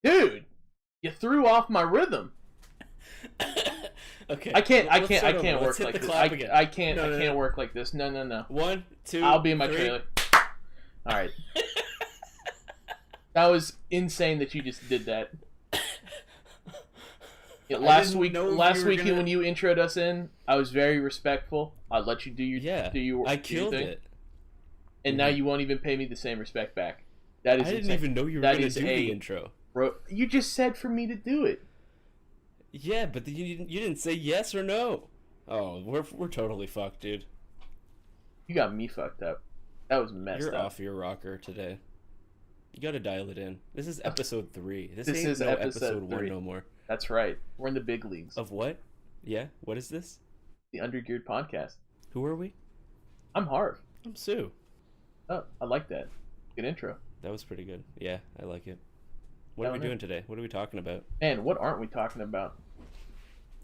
Dude, you threw off my rhythm. Okay. I can't Let's work hit like the this. clap again. I can't No. work like this. No. 1, 2. I'll be in my 3. trailer. All right. That was insane that you just did that. Yeah, last week when you introed us in, I was very respectful. I let you do your I killed thing. it. And now you won't even pay me the same respect back. That is I didn't insane. even know you were going to do the intro. Bro, you just said for me to do it. Yeah, but you didn't say yes or no. Oh, we're totally fucked, dude. You got me fucked up. That was messed up. You're off your rocker today. You got to dial it in. This is episode 3. This is no episode 3. 1 no more. That's right. We're in the big leagues. Of what? Yeah, what is this? The Undergeared Podcast. Who are we? I'm Haarv. I'm Tsu. Oh, I like that. Good intro. That was pretty good. Yeah, I like it. What are we doing today? What are we talking about? And what aren't we talking about?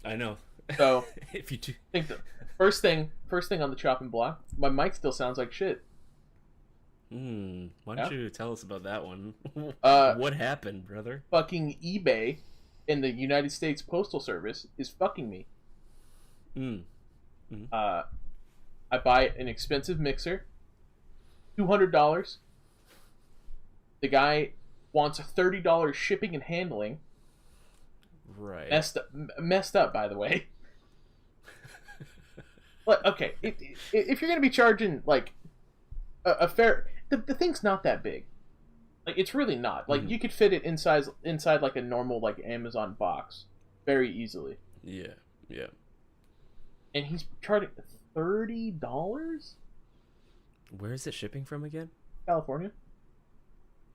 I know. So, if you do... think the first thing on the chopping block, my mic still sounds like shit. Why don't you tell us about that one? What happened, brother? Fucking eBay in the United States Postal Service is fucking me. I buy an expensive mixer, $200. The guy wants $30 shipping and handling. Right. Messed up, by the way. But okay, if you're gonna be charging like a fair, the thing's not that big. Like, it's really not. Like, you could fit it inside like a normal like Amazon box very easily. Yeah. And he's charging $30. Where is it shipping from again? California.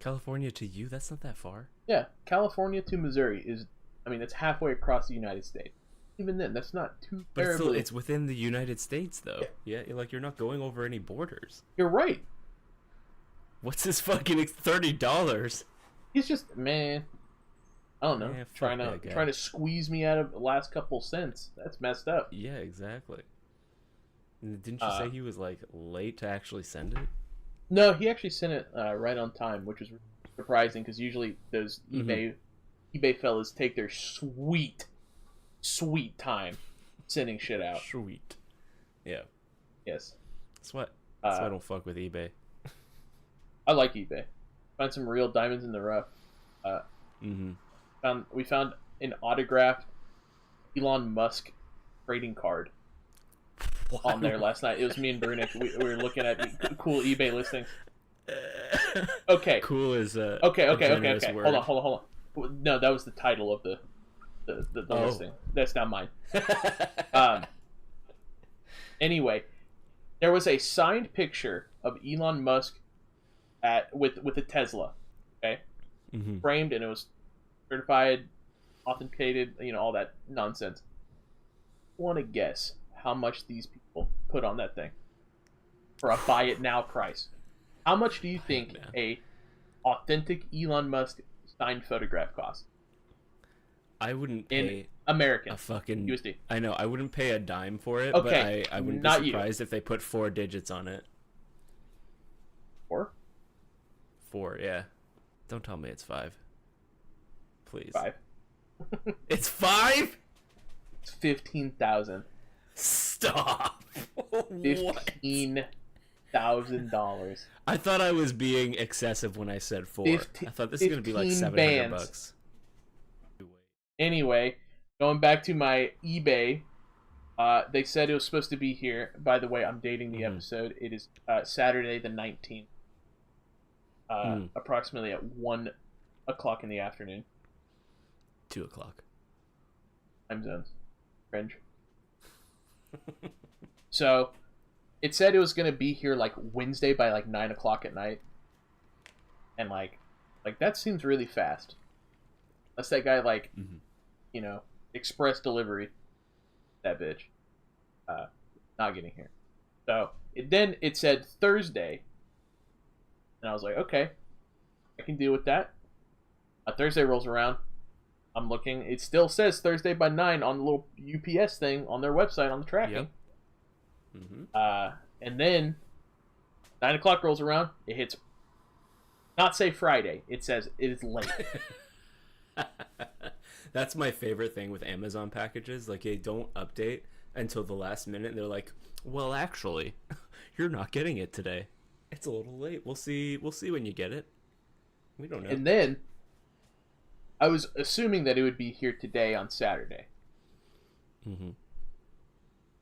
California to you? That's not that far. Yeah, California to Missouri is, I mean, it's halfway across the United States. Even then, that's not too But terribly... it's within the United States, though. Yeah, like, you're not going over any borders. You're right. What's this fucking $30? He's just, man, I don't know, Man, trying to squeeze me out of the last couple cents. That's messed up. Yeah, exactly. Didn't you say he was, like, late to actually send it? No, he actually sent it right on time, which was surprising, because usually those eBay fellas take their sweet time sending shit out. Sweet. Yeah. Yes. That's why I don't fuck with eBay. I like eBay. Find some real diamonds in the rough. We found an autographed Elon Musk trading card on there last night. It was me and Brunik. We were looking at cool eBay listings. Okay. Cool is okay. Word. Hold on. No, that was the title of the listing. That's not mine. Anyway, there was a signed picture of Elon Musk with a Tesla, okay, framed, and it was certified, authenticated, all that nonsense. I want to guess how much these people put on that thing for a buy it now price. How much do you think a authentic Elon Musk signed photograph costs? I wouldn't pay in American a fucking USD. I know I wouldn't pay a dime for it, okay, but I wouldn't be surprised if they put 4 digits on it. 4? 4, yeah. Don't tell me it's 5. Please. 5. It's 5? It's 15,000. Stop. $15,000. I thought I was being excessive when I said 4. I thought this is gonna be like $700. Anyway, going back to my eBay, they said it was supposed to be here. By the way, I'm dating the episode. It is Saturday the 19th, approximately at 1 o'clock in the afternoon. 2 o'clock. Time zones. Cringe. So, it said it was going to be here like Wednesday by like 9 o'clock at night. And like that seems really fast. Unless that guy express delivery that bitch. Not getting here. So then it said Thursday. And I was like, okay, I can deal with that. Thursday rolls around. I'm looking. It still says Thursday by 9 on the little UPS thing on their website on the tracking. Yep. And then 9 o'clock rolls around. It hits, not say Friday. It says it is late. That's my favorite thing with Amazon packages. Like, they don't update until the last minute. And they're like, well, actually, you're not getting it today. It's a little late. We'll see when you get it. We don't know. And then I was assuming that it would be here today on Saturday. Mm-hmm.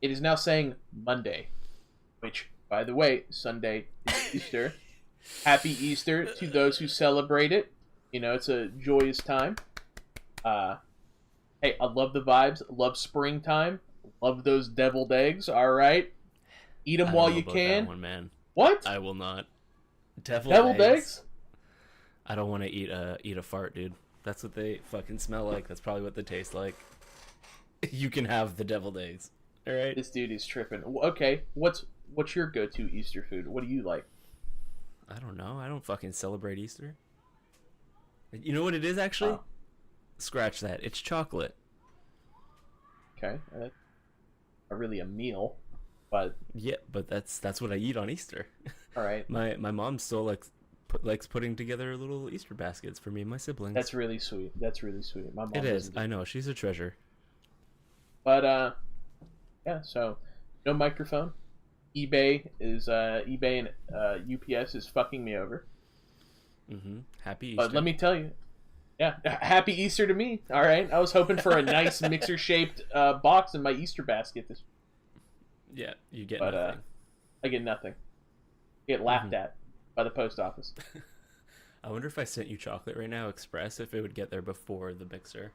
It is now saying Monday, which, by the way, Sunday is Easter. Happy Easter to those who celebrate it. You know, it's a joyous time. Hey, I love the vibes. Love springtime. Love those deviled eggs. All right, eat them while you can. That one, man. What? I will not. Deviled eggs? I don't want to eat a fart, dude. That's what they fucking smell like. That's probably what they taste like. You can have the deviled eggs. All right. This dude is tripping. Okay, what's your go-to Easter food? What do you like? I don't know. I don't fucking celebrate Easter. You know what it is, actually? Oh. Scratch that. It's chocolate. Okay. Not really a meal, but... Yeah, but that's what I eat on Easter. All right. My mom still likes putting together little Easter baskets for me and my siblings. That's really sweet. My mom It is. I know. She's a treasure. But, yeah, so no microphone. eBay and UPS is fucking me over. Mm-hmm. Happy Easter. But let me tell you, yeah, happy Easter to me. All right, I was hoping for a nice mixer-shaped box in my Easter basket. Yeah, you get nothing. I get nothing. I get laughed at by the post office. I wonder if I sent you chocolate right now, express, if it would get there before the mixer.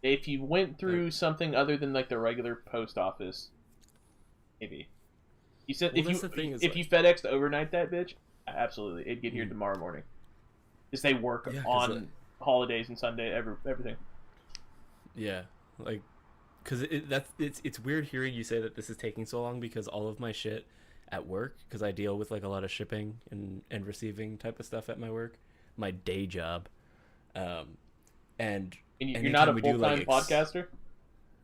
If you went through something other than like the regular post office, maybe. You said well, if you FedExed overnight that bitch, absolutely, it'd get here tomorrow morning. Because they work on holidays and Sunday, everything. Yeah, like, because it's weird hearing you say that this is taking so long, because all of my shit at work, because I deal with like a lot of shipping and receiving type of stuff at my work, my day job, and you're not a full-time podcaster?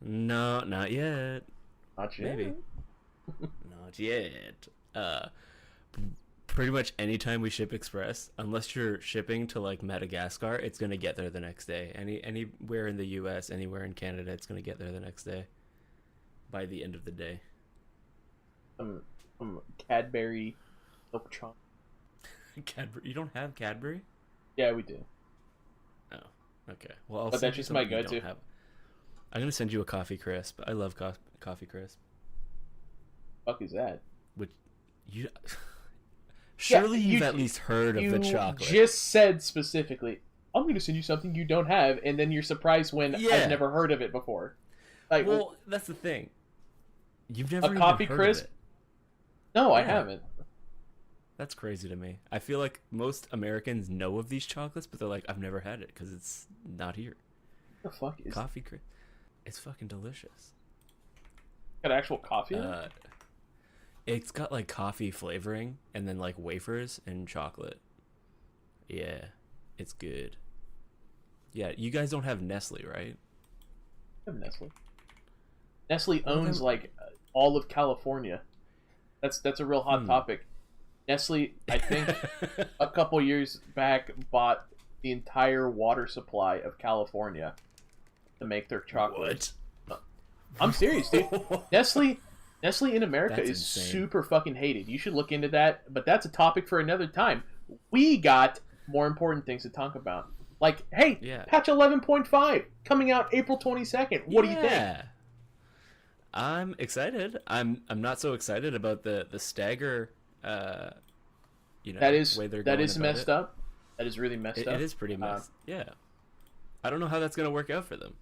No, not yet. Not yet. Maybe. Not yet. Pretty much anytime we ship express, unless you're shipping to like Madagascar, it's gonna get there the next day. Anywhere in the U.S., anywhere in Canada, it's gonna get there the next day. By the end of the day. Cadbury milk chocolate. Cadbury? You don't have Cadbury? Yeah, we do. Oh, okay. Well, but that's just my go-to. I'm gonna send you a coffee crisp. I love coffee crisp. Fuck is that? Which you surely you've at least heard of the chocolate. You just said specifically, I'm going to send you something you don't have, and then you're surprised when I've never heard of it before. Like, well, that's the thing. You've never a coffee crisp? No, I haven't. That's crazy to me. I feel like most Americans know of these chocolates, but they're like, I've never had it because it's not here. What the fuck is coffee crisp? It's fucking delicious. Got actual coffee in it? It's got like coffee flavoring and then like wafers and chocolate. Yeah, it's good. Yeah, you guys don't have Nestle, right? I have Nestle. Nestle owns like all of California. That's a real hot topic. Nestle, I think, a couple years back bought the entire water supply of California to make their chocolate. What? I'm serious, dude. Nestle in America That's is insane. super fucking hated. You should look into that, but that's a topic for another time. We got more important things to talk about. Like, hey, patch 11.5 coming out April 22nd. What do you think? I'm excited. I'm not so excited about the stagger way they're going messed up. That is really messed up. It is pretty messed. Yeah. I don't know how that's going to work out for them.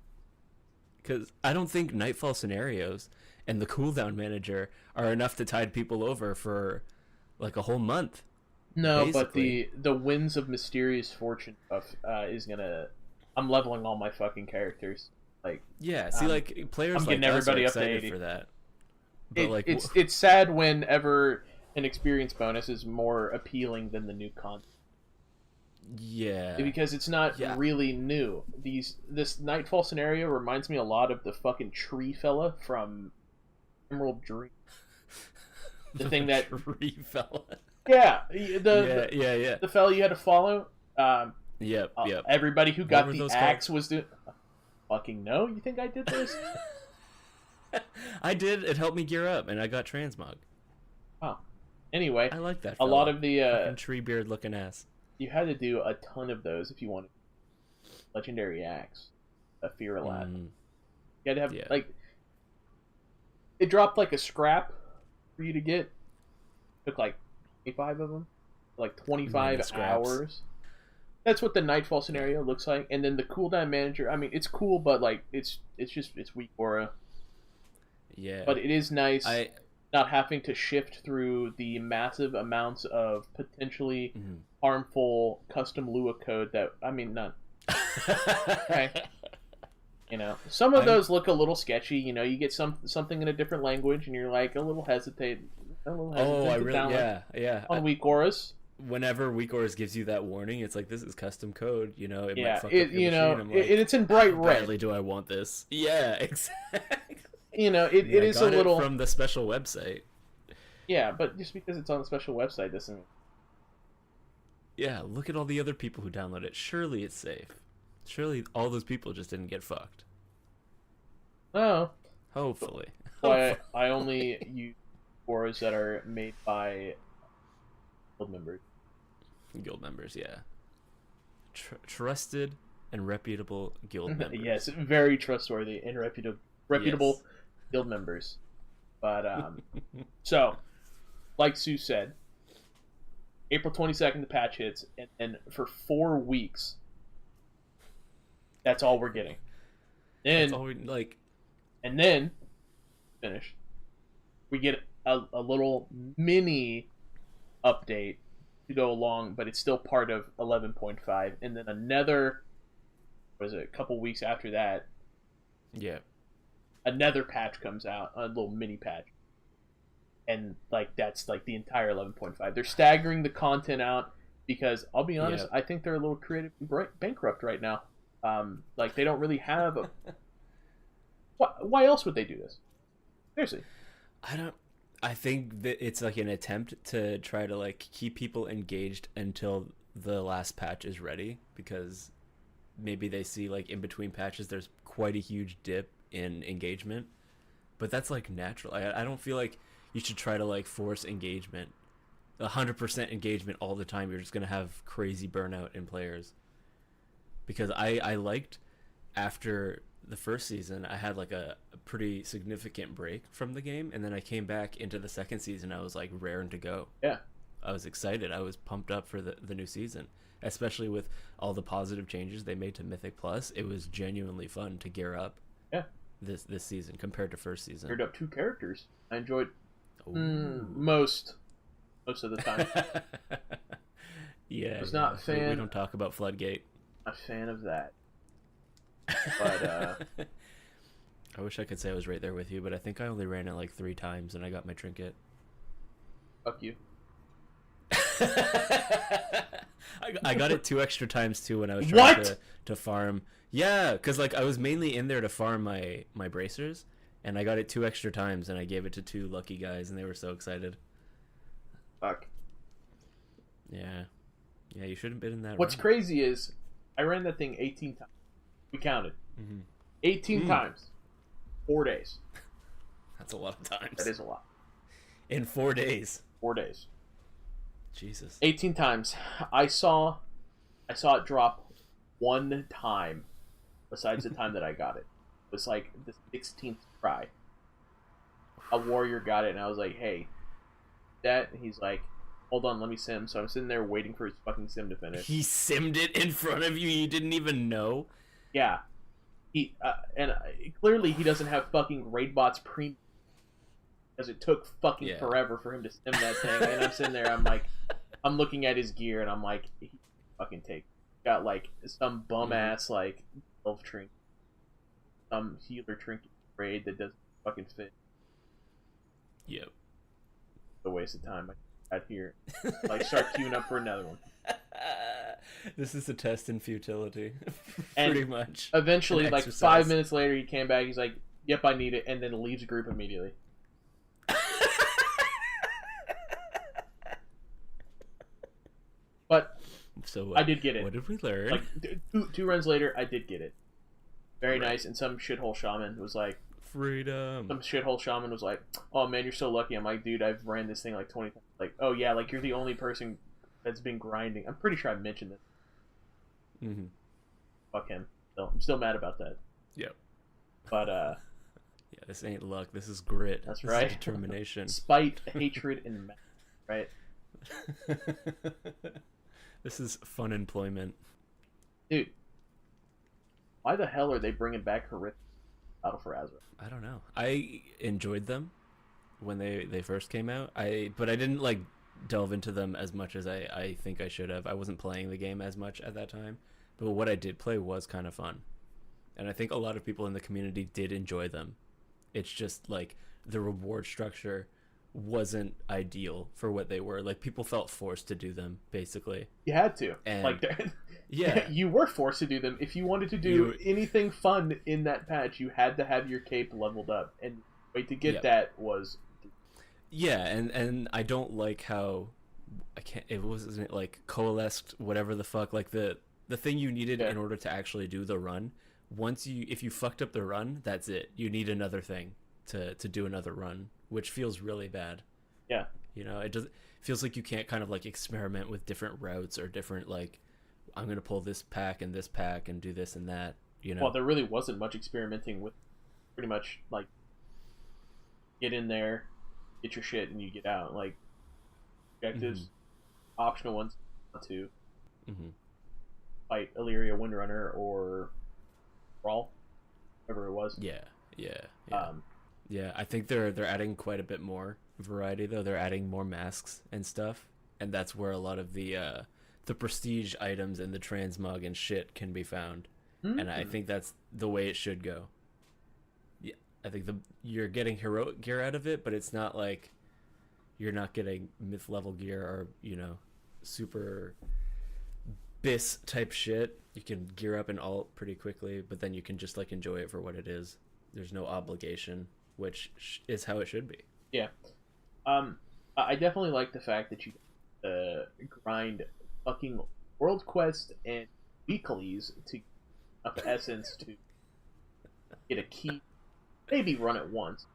Cuz I don't think Nightfall Scenarios and the cooldown manager are enough to tide people over for like a whole month. No, basically. But the Winds of Mysterious Fortune stuff is gonna. I'm leveling all my fucking characters. Like like players I'm like getting everybody us are up to excited 80 for that. But it's sad whenever an experience bonus is more appealing than the new content. Yeah, because it's not really new. This Nightfall Scenario reminds me a lot of the fucking tree fella from Emerald Dream. The thing that tree fella. Yeah, the fella you had to follow. Yep. Everybody who got the axe was doing. Fucking no! You think I did this? I did. It helped me gear up, and I got transmog. Oh. Anyway, I like that. A lot of the tree beard looking ass. You had to do a ton of those if you wanted legendary axe, a fear lad. You had to have like it dropped like a scrap for you to get. Took like 25 of them, like 25 hours. That's what the Nightfall scenario looks like, and then the cooldown manager. I mean, it's cool, but like it's weak aura. Yeah. But it is nice not having to shift through the massive amounts of potentially harmful custom Lua code that not. Okay. You know, some of those look a little sketchy. You know, you get something in a different language, and you're like a little hesitant. Yeah. On weak auras. Whenever weak auras gives you that warning, it's like, this is custom code. You know, might fuck up your machine. It's in bright red. Badly do I want this? Yeah, exactly. You know, it is a little from the special website. Yeah, but just because it's on the special website doesn't. Yeah, look at all the other people who download it. Surely it's safe. Surely all those people just didn't get fucked. Oh. Hopefully. So I only use auras that are made by guild members. Guild members, yeah. Trusted and reputable guild members. Yes, very trustworthy and reputable guild members. But so, like Tsu said, April 22nd the patch hits, and then for 4 weeks, that's all we're getting. That's all we like. And then, finished, we get a little mini update to go along, but it's still part of 11.5, and then another, a couple weeks after that, another patch comes out, a little mini patch, and like that's like the entire 11.5. They're staggering the content out because I'll be honest, I think they're a little creatively bankrupt right now. Like they don't really have a. Why else would they do this? Seriously, I think that it's like an attempt to try to like keep people engaged until the last patch is ready, because maybe they see like in between patches there's quite a huge dip in engagement, but that's like natural. I don't feel like you should try to like force engagement, 100% engagement all the time. You're just gonna have crazy burnout in players. Because I liked, after the first season, I had like a pretty significant break from the game, and then I came back into the second season. I was like raring to go. Yeah, I was excited. I was pumped up for the new season, especially with all the positive changes they made to Mythic Plus. It was genuinely fun to gear up. Yeah, this season compared to first season. Geared up 2 characters. I enjoyed most of the time. Yeah, I was not a fan. We don't talk about Floodgate. A fan of that. But I wish I could say I was right there with you, but I think I only ran it like 3 times and I got my trinket. Fuck you. I got it 2 extra times too when I was trying to farm. Yeah, because like I was mainly in there to farm my bracers, and I got it 2 extra times, and I gave it to 2 lucky guys, and they were so excited. Fuck. Yeah, you shouldn't have been in that. What's crazy is I ran that thing 18 times. We counted. 18 times. 4 days. That's a lot of times. That is a lot. In 4 days. 4 days. Jesus. 18 times. I saw it drop 1 time besides the time that I got it. It was like the 16th try. A warrior got it, and I was like, hey, that, and he's like, hold on, let me sim. So I'm sitting there waiting for his fucking sim to finish. He simmed it in front of you, you didn't even know? Yeah. Clearly he doesn't have fucking raid bots premium, because it took fucking forever for him to sim that thing. And I'm sitting there, I'm like, I'm looking at his gear, and I'm like, he fucking got like some bum ass like elf trinket, some healer trinket raid that doesn't fucking fit. Yep. It's a waste of time. I got here, like start queuing up for another one. This is a test in futility, and pretty much. Eventually, like 5 minutes later, he came back. He's like, "Yep, I need it," and then leaves the group immediately. But So I did get it. What did we learn? Like two runs later, I did get it. Very nice. And some shithole shaman was like, freedom. Some shithole shaman was like, "Oh man, you're so lucky." I'm like, "Dude, I've ran this thing like 20 times." Like, "Oh yeah, like you're the only person that's been grinding." I'm pretty sure I mentioned this. Mm-hmm. Fuck him. I'm still mad about that. Yep. But yeah, this ain't luck. This is grit. That's this right. Is determination. Spite, hatred, and mad. Right. This is fun employment. Dude, why the hell are they bringing back horrific Battle for Azeroth? I don't know. I enjoyed them when they first came out. But I didn't like delve into them as much as I think I should have. I wasn't playing the game as much at that time. But what I did play was kind of fun. And I think a lot of people in the community did enjoy them. It's just like the reward structure wasn't ideal for what they were. Like people felt forced to do them, basically. You had to. And like, yeah, you were forced to do them. If you wanted to do anything fun in that patch, you had to have your cape leveled up, and the way to get that was. Yeah, and I don't like how it wasn't like coalesced, whatever the fuck. Like the thing you needed in order to actually do the run. If you fucked up the run, that's it. You need another thing to do another run, which feels really bad. Yeah. You know, it feels like you can't kind of like experiment with different routes or different like, I'm gonna pull this pack and do this and that. You know. Well, there really wasn't much experimenting with. Pretty much like, get in there, get your shit, and you get out. Like objectives, optional ones to fight Illyria Windrunner or Brawl, whatever it was. Yeah. Yeah, I think they're adding quite a bit more variety though. They're adding more masks and stuff, and that's where a lot of the prestige items and the transmog and shit can be found. And I think that's the way it should go. Yeah, I think you're getting heroic gear out of it, but it's not like you're not getting myth level gear or, you know, super bis type shit. You can gear up and alt pretty quickly, but then you can just like enjoy it for what it is. There's no obligation, which is how it should be. Yeah. I definitely like the fact that you grind fucking world quest and weeklies to get enough essence to get a key, maybe run it once.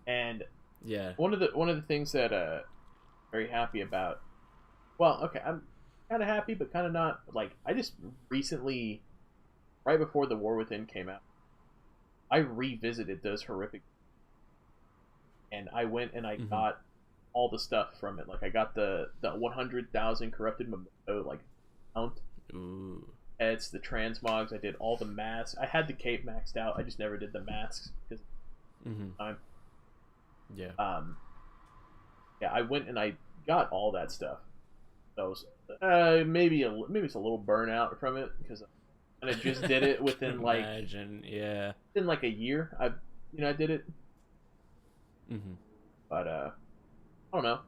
And yeah, one of the things that very happy about. Well, okay, I'm kind of happy, but kind of not. Like, I just recently, right before the War Within came out, I revisited those horrific, and I went and I got all the stuff from it. Like, I got the 100,000 corrupted memento, like, count. Ooh. It's the transmogs. I did all the masks. I had the cape maxed out. I just never did the masks because time. Yeah. Yeah, I went and I got all that stuff. So maybe it's a little burnout from it because I just did it within like within like a year. I did it. But I don't know.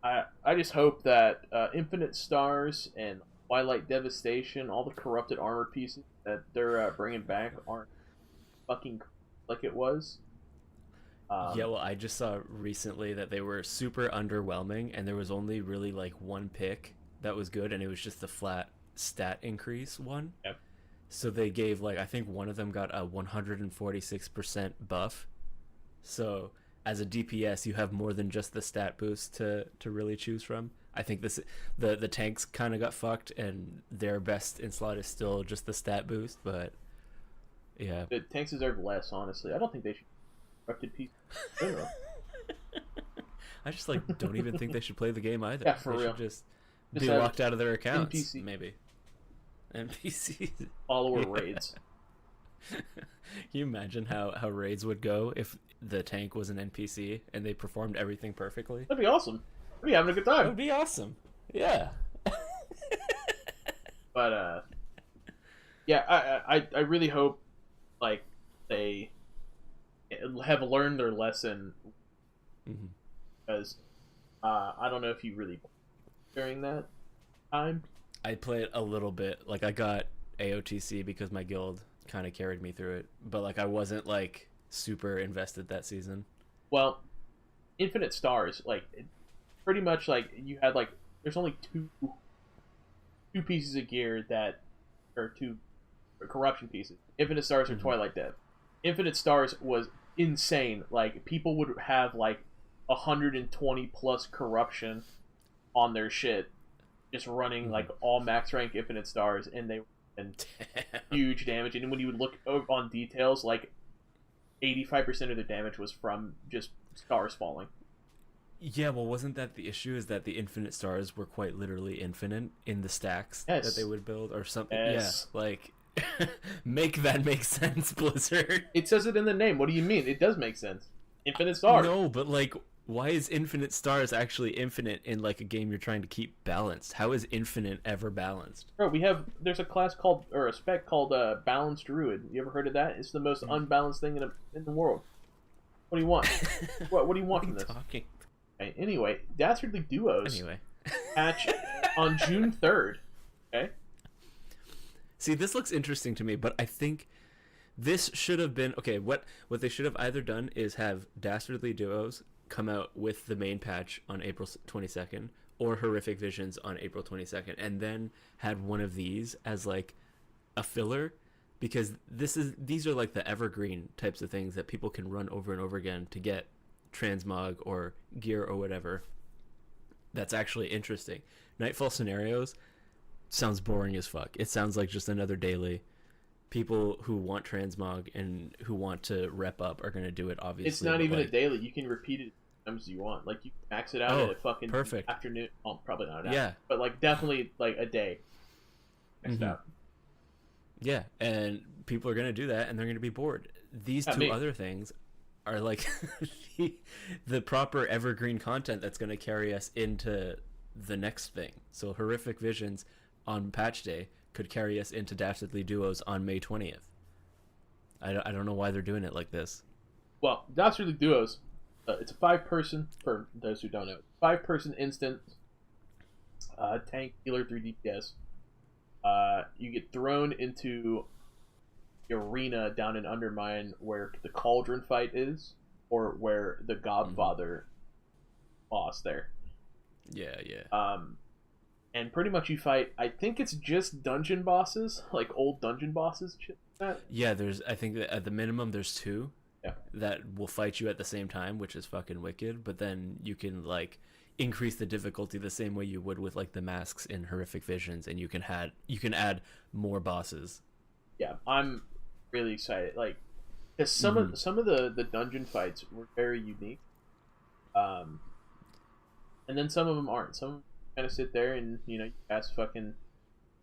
I just hope that Infinite Stars and Twilight Devastation, all the corrupted armor pieces that they're bringing back aren't fucking like it was. Yeah, well, I just saw recently that they were super underwhelming, and there was only really like one pick that was good, and it was just the flat stat increase one. Yep. So they gave like, I think one of them got a 146% buff. So as a DPS, you have more than just the stat boost to really choose from. I think the tanks kind of got fucked, and their best in slot is still just the stat boost, but yeah. The tanks deserve less, honestly. I don't think they should corrupted piece. I just like don't even think they should play the game either. Yeah, for they real. Should just be locked out of their accounts. NPC. Maybe. NPCs. Follower raids. Can you imagine how raids would go if the tank was an NPC and they performed everything perfectly? That'd be awesome. We'd be having a good time. That would be awesome. Yeah. But yeah, I really hope like they have learned their lesson, because I don't know if you really during that time. I played a little bit. Like, I got AOTC because my guild kind of carried me through it, but like I wasn't like super invested that season. Well, Infinite Stars, like pretty much like you had like there's only two two pieces of gear that are two corruption pieces. Infinite Stars or Twilight Dev. Infinite Stars was insane. Like, people would have like 120 plus corruption on their shit, just running like all max rank Infinite Stars, and they and huge damage. And when you would look on details, like 85% of the damage was from just stars falling. Yeah, well, wasn't that the issue? Is that the Infinite Stars were quite literally infinite in the stacks that they would build, or something? Yes. Yeah, like make that make sense, Blizzard. It says it in the name. What do you mean? It does make sense. Infinite Stars. No, but like, why is Infinite Stars actually infinite in like a game you're trying to keep balanced? How is infinite ever balanced? Bro, there's a class called, or a spec called Balanced Druid. You ever heard of that? It's the most unbalanced thing in the world. What do you want? what do you want from this? Talking? Okay, anyway, Dastardly Duos Anyway. patch on June 3rd. Okay? See, this looks interesting to me, but I think this should have been... Okay, what they should have either done is have Dastardly Duos come out with the main patch on April 22nd, or Horrific Visions on April 22nd, and then had one of these as like a filler, because these are like the evergreen types of things that people can run over and over again to get transmog or gear or whatever. That's actually interesting. Nightfall Scenarios sounds boring as fuck. It sounds like just another daily. People who want transmog and who want to rep up are going to do it, obviously. It's not even a daily. You can repeat it as times you want. Like, you can max it out at a fucking perfect afternoon. Well, probably not an hour, but like definitely like a day. Maxed out. Yeah, and people are going to do that, and they're going to be bored. These two other things are like the proper evergreen content that's going to carry us into the next thing. So Horrific Visions on patch day could carry us into Dastardly Duos on May 20th. I don't know why they're doing it like this. Well, Dastardly Duos, it's a 5-person, for those who don't know, 5-person instant tank, healer, 3 DPS. You get thrown into the arena down in Undermine where the Cauldron fight is, or where the Godfather boss there. Yeah, yeah. And pretty much you fight, I think it's just dungeon bosses, like old dungeon bosses. Shit like that. Yeah, I think that at the minimum there's 2 that will fight you at the same time, which is fucking wicked. But then you can like increase the difficulty the same way you would with like the masks in Horrific Visions, and you can add more bosses. Yeah, I'm really excited. Like, because some of the dungeon fights were very unique, and then some of them aren't. Some kind of sit there and you cast fucking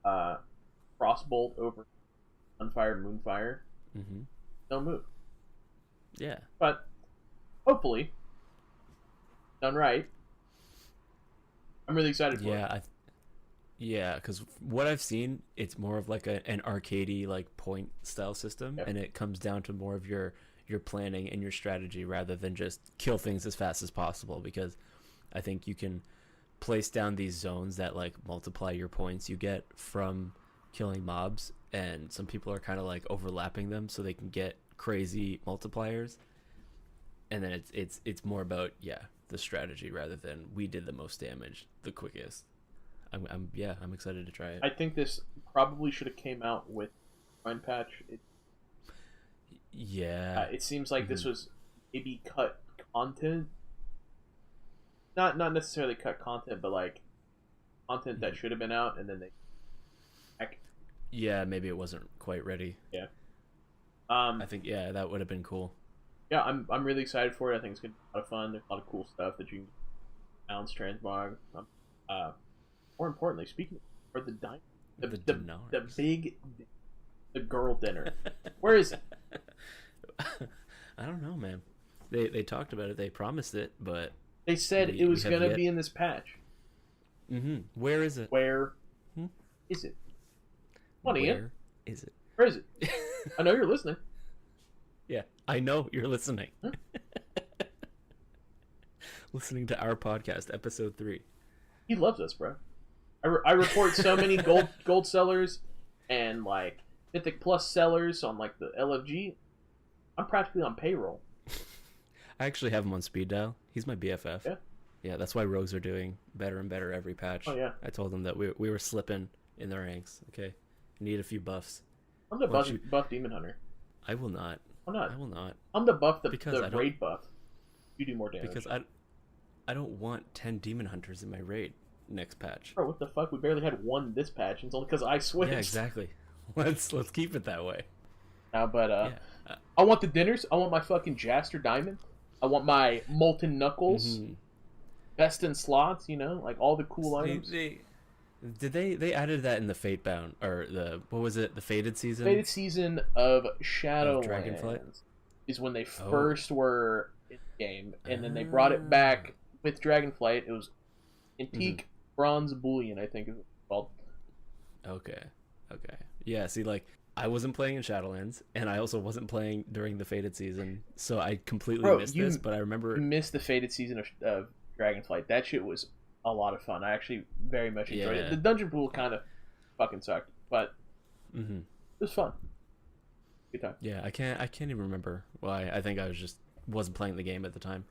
crossbolt over Sunfire, Moonfire. They'll move. Yeah, but hopefully done right. I'm really excited for it. Yeah, because what I've seen, it's more of like an arcadey like point style system, and it comes down to more of your planning and your strategy rather than just kill things as fast as possible. Because I think you can place down these zones that like multiply your points you get from killing mobs, and some people are kind of like overlapping them so they can get crazy multipliers. And then it's more about the strategy rather than we did the most damage the quickest. I'm excited to try it. I think this probably should have came out with Grind Patch. It seems like this was maybe cut content. Not necessarily cut content, but like content that should have been out, and then they. Yeah, maybe it wasn't quite ready. Yeah. I think that would have been cool. Yeah, I'm really excited for it. I think it's gonna be a lot of fun. There's a lot of cool stuff that you can bounce, transmog. More importantly, speaking of the girl dinner, where is it? I don't know, man. They talked about it. They promised it, but they said it was gonna be in this patch. Where is it? Where is it? Where is it? Where is it? I know you're listening. Yeah, I know you're listening. Listening to our podcast, episode 3. He loves us, bro. I report so many gold sellers and like Mythic Plus sellers on like the LFG. I'm practically on payroll. I actually have him on speed dial. He's my BFF. Yeah. Yeah, that's why rogues are doing better and better every patch. Oh yeah. I told him that we were slipping in the ranks. Okay, need a few buffs. I'm the buff demon hunter. I will not. I'm not. I will not. I'm the buff because the raid buff. You do more damage. Because I don't want 10 demon hunters in my raid next patch. Bro, what the fuck? We barely had one this patch. It's only because I switched. Yeah, exactly. Let's keep it that way. I want the dinners. I want my fucking Jaster Diamond. I want my Molten Knuckles. Mm-hmm. Best in slots, you know, like all the cool items. They added that in the Fatebound or what was it? The Fated season. Fated season of Shadowlands Dragonflight is when they first were in the game, and then they brought it back with Dragonflight. It was Antique Bronze Bullion, I think it was called. Okay. Yeah. See, like I wasn't playing in Shadowlands, and I also wasn't playing during the Fated season, so I completely missed this. But I remember you missed the Fated season of Dragonflight. That shit was a lot of fun. I actually very much enjoyed it. The dungeon pool kind of fucking sucked, but it was fun. Good time. Yeah, I can't even remember why. I think I wasn't playing the game at the time,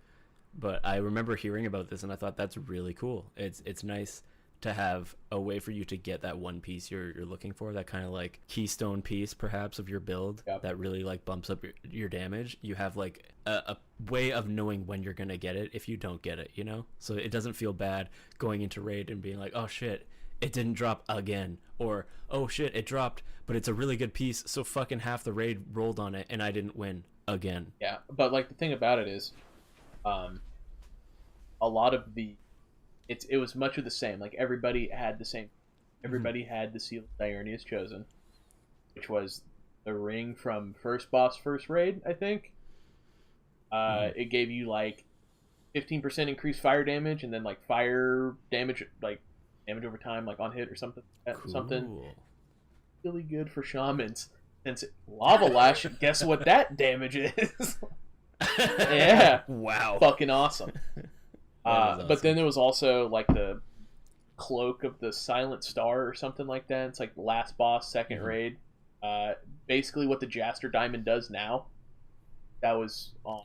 but I remember hearing about this and I thought that's really cool. It's nice to have a way for you to get that one piece you're looking for, that kind of like keystone piece perhaps of your build that really like bumps up your damage. You have like a way of knowing when you're gonna get it if you don't get it, you know, so it doesn't feel bad going into raid and being like, oh shit, it didn't drop again, or oh shit, it dropped but it's a really good piece, so fucking half the raid rolled on it and I didn't win again. Yeah, but like the thing about it is a lot of it was much of the same. Like everybody had the same. Everybody had the Seal of Diurnius chosen, which was the ring from first boss, first raid. I think. It gave you like 15% increased fire damage, and then like fire damage, like damage over time, like on hit or something. Cool. Something really good for shamans. Since Lava Lash, guess what that damage is? Yeah. Wow. Fucking awesome. Awesome. But then there was also like the Cloak of the Silent Star or something like that. It's like last boss, second raid. Basically what the Jaster Diamond does now. That was on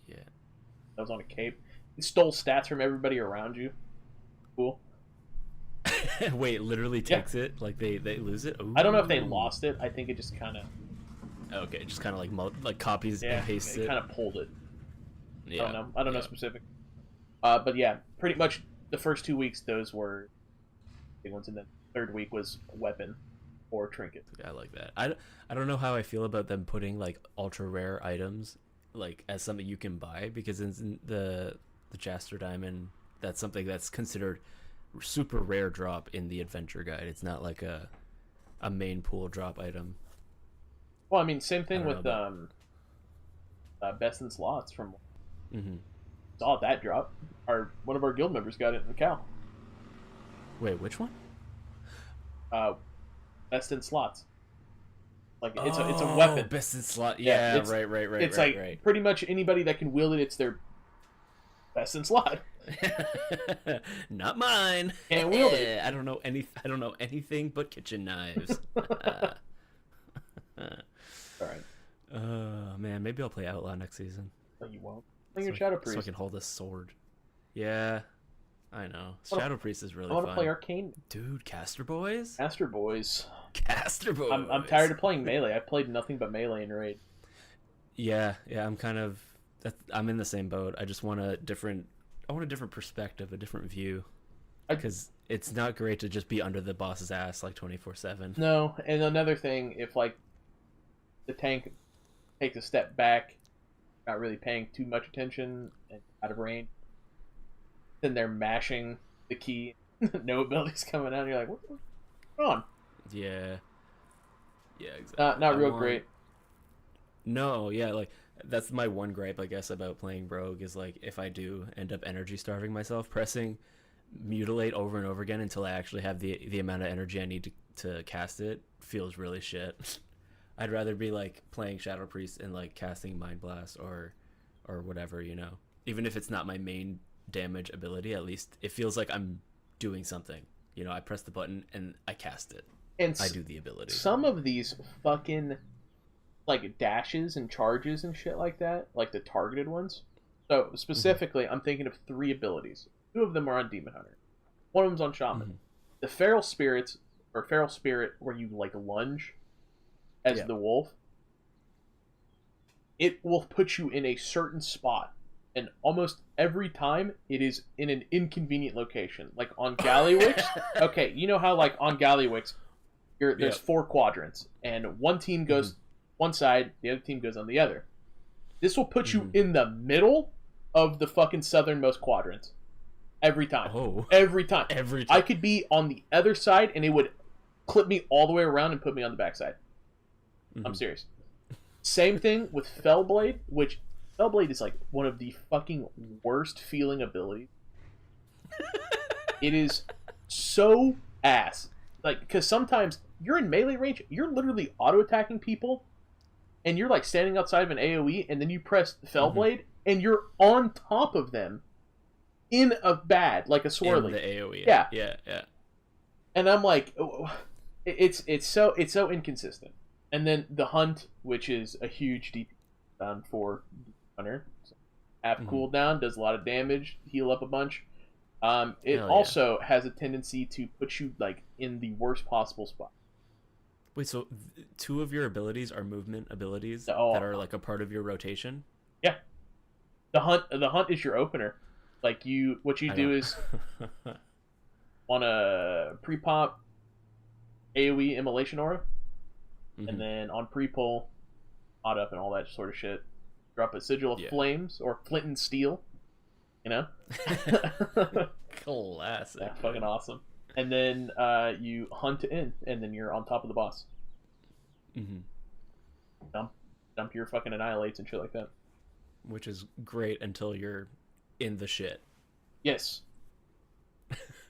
a cape. You stole stats from everybody around you. Cool. Wait, literally takes it? Like they lose it? Ooh. I don't know if they lost it. I think it just kind of... Okay, just kind of like copies and pastes it. It kind of pulled it. Yeah. I don't know specific. But yeah, pretty much the first 2 weeks, those were big ones, and then the third week was weapon or trinket. Yeah, I like that. I don't know how I feel about them putting like ultra rare items like as something you can buy, because in the Jaster Diamond, that's something that's considered super rare drop in the adventure guide. It's not like a main pool drop item. Well, I mean, same thing with Best in Slots from. Saw that drop. One of our guild members got it in Cal. Wait, which one? Best in Slots. Like it's a weapon. Best in Slot. Yeah, right. It's like pretty much anybody that can wield it. It's their best in slot. Not mine. Can't wield it. I don't know anything but kitchen knives. All right. Man, maybe I'll play Outlaw next season. No, you won't. Play your Shadow Priest. So I can hold a sword. Yeah, I know. Shadow Priest is really fun. I want to play Arcane. Dude, Caster Boys? Caster Boys. I'm tired of playing Melee. I played nothing but Melee in Raid. Yeah, I'm in the same boat. I just want a different perspective, a different view. Because it's not great to just be under the boss's ass like 24/7. No, and another thing, if like the tank takes a step back, not really paying too much attention and out of range, then they're mashing the key. No abilities coming out. And you're like, what's going on? Yeah, exactly. Not real great. No, yeah, like that's my one gripe, I guess, about playing Rogue is like if I do end up energy starving myself, pressing Mutilate over and over again until I actually have the amount of energy I need to cast it feels really shit. I'd rather be like playing Shadow Priest and like casting Mind Blast or whatever, you know. Even if it's not my main damage ability, at least it feels like I'm doing something. You know, I press the button and I cast it. And I do the ability. Some of these fucking like dashes and charges and shit like that, like the targeted ones. So specifically, I'm thinking of 3 abilities. 2 of them are on Demon Hunter. One of them's on Shaman. The Feral Spirits or feral spirit where you like lunge as the wolf, it will put you in a certain spot. And almost every time it is in an inconvenient location. Like on Gallywix. Okay, you know how like on Gallywix there's 4 quadrants and one team goes one side, the other team goes on the other. This will put you in the middle of the fucking southernmost quadrant. Every time. Oh. Every time. Every time. I could be on the other side and it would clip me all the way around and put me on the backside. I'm serious. Same thing with Fellblade, which Fellblade is like one of the fucking worst feeling abilities. It is so ass. Like, because sometimes you're in melee range, you're literally auto-attacking people, and you're like standing outside of an AoE, and then you press Fellblade, and you're on top of them in a bad, like a swirly. In the AoE. Yeah. Yeah. And I'm like, it's so inconsistent. And then the Hunt, which is a huge DP for Hunter. So half cooldown, does a lot of damage, heal up a bunch. It also has a tendency to put you like in the worst possible spot. Wait, so 2 of your abilities are movement abilities that are like a part of your rotation? Yeah. The Hunt is your opener. Like what you do is on a pre-pop AoE Immolation Aura, and then on pre-pull, hot up and all that sort of shit. Drop a Sigil of Flames or Flint and Steel, you know? Classic. Yeah, fucking awesome. And then you hunt in, and then you're on top of the boss. Dump your fucking annihilates and shit like that. Which is great until you're in the shit. Yes.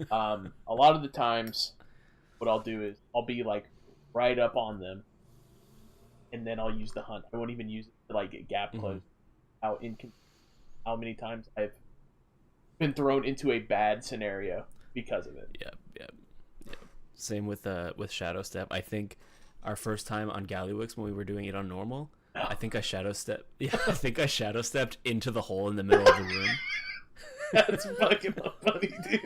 A lot of the times, what I'll do is I'll be like right up on them, and then I'll use the Hunt. I won't even use it to like get gap close. How many times I've been thrown into a bad scenario because of it. Yep. Same with Shadow Step. I think our first time on Gallywix when we were doing it on normal, I think I Shadow Stepped into the hole in the middle of the room. That's fucking funny, dude.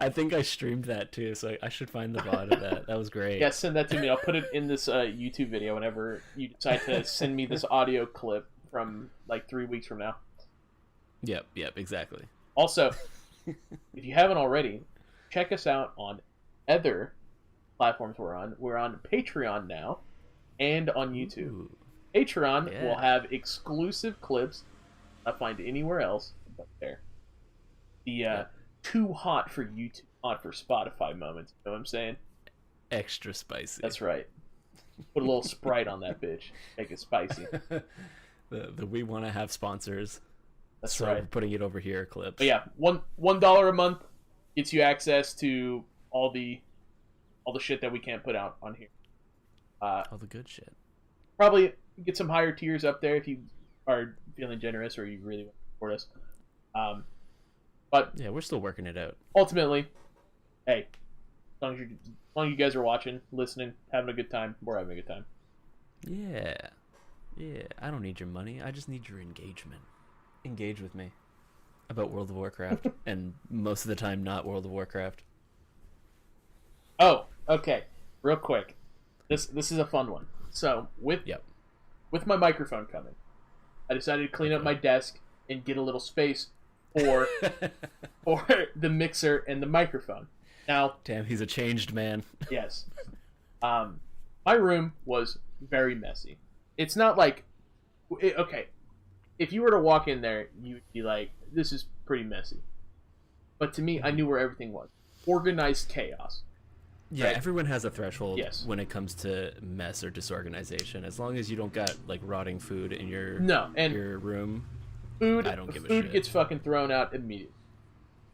I think I streamed that too, so I should find the VOD of that. That was great. Yeah, send that to me. I'll put it in this YouTube video whenever you decide to send me this audio clip from like 3 weeks from now. Yep, exactly. Also, if you haven't already, check us out on other platforms we're on. We're on Patreon now and on YouTube. Ooh. Patreon will have exclusive clips not find anywhere else but there. The too hot for YouTube, hot for Spotify moments. You know what I'm saying? Extra spicy. That's right. Put a little Sprite on that bitch. Make it spicy. the we want to have sponsors. That's so right. We're putting it over here, clips. But yeah, $1 a month gets you access to all the shit that we can't put out on here. All the good shit. Probably get some higher tiers up there if you are feeling generous or you really want to support us. But yeah, we're still working it out. Ultimately, hey, as long as you guys are watching, listening, having a good time, we're having a good time. Yeah. I don't need your money. I just need your engagement. Engage with me about World of Warcraft, and most of the time not World of Warcraft. Oh, okay. Real quick, this is a fun one. So with my microphone coming, I decided to clean up my desk and get a little space for the mixer and the microphone. Now, damn, he's a changed man. Yes. My room was very messy. It's not like okay. If you were to walk in there, you'd be like, this is pretty messy. But to me, I knew where everything was. Organized chaos. Yeah, right? Everyone has a threshold when it comes to mess or disorganization. As long as you don't got like rotting food in your room, I don't give a shit. Food gets fucking thrown out immediately.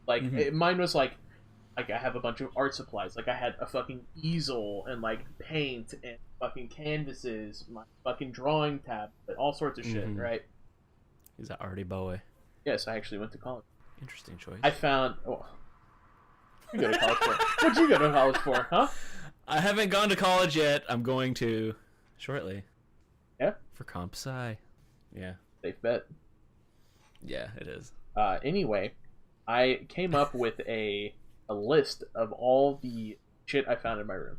Like mine was like I have a bunch of art supplies. Like I had a fucking easel and like paint and fucking canvases, my fucking drawing tab, all sorts of shit, right? He's an arty boy. Yes, I actually went to college. Interesting choice. I found... Oh, you go to college for? What'd you go to college for, huh? I haven't gone to college yet. I'm going to shortly. Yeah? For comp sci. Yeah. Safe bet. Yeah, it is. Anyway, I came up with a a list of all the shit I found in my room.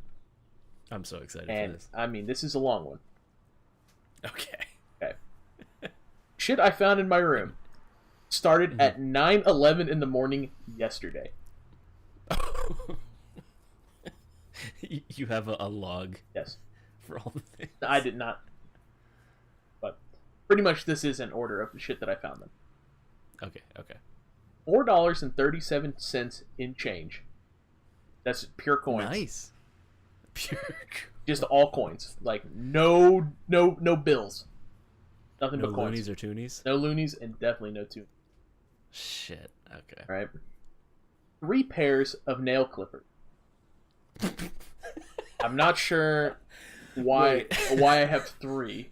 I'm so excited And, for this. I mean, this is a long one. Okay. Okay. Shit I found in my room started at 9:11 in the morning yesterday. You have a log. Yes. For all the things. I did not. But pretty much this is an order of the shit that I found them. Okay. $4.37 in change. That's pure coins. Nice. Pure. Just all coins. Like no bills. Nothing No but coins. loonies or toonies? No loonies and definitely no toonies. Shit. Okay. All right. 3 pairs of nail clippers. I'm not sure why I have 3.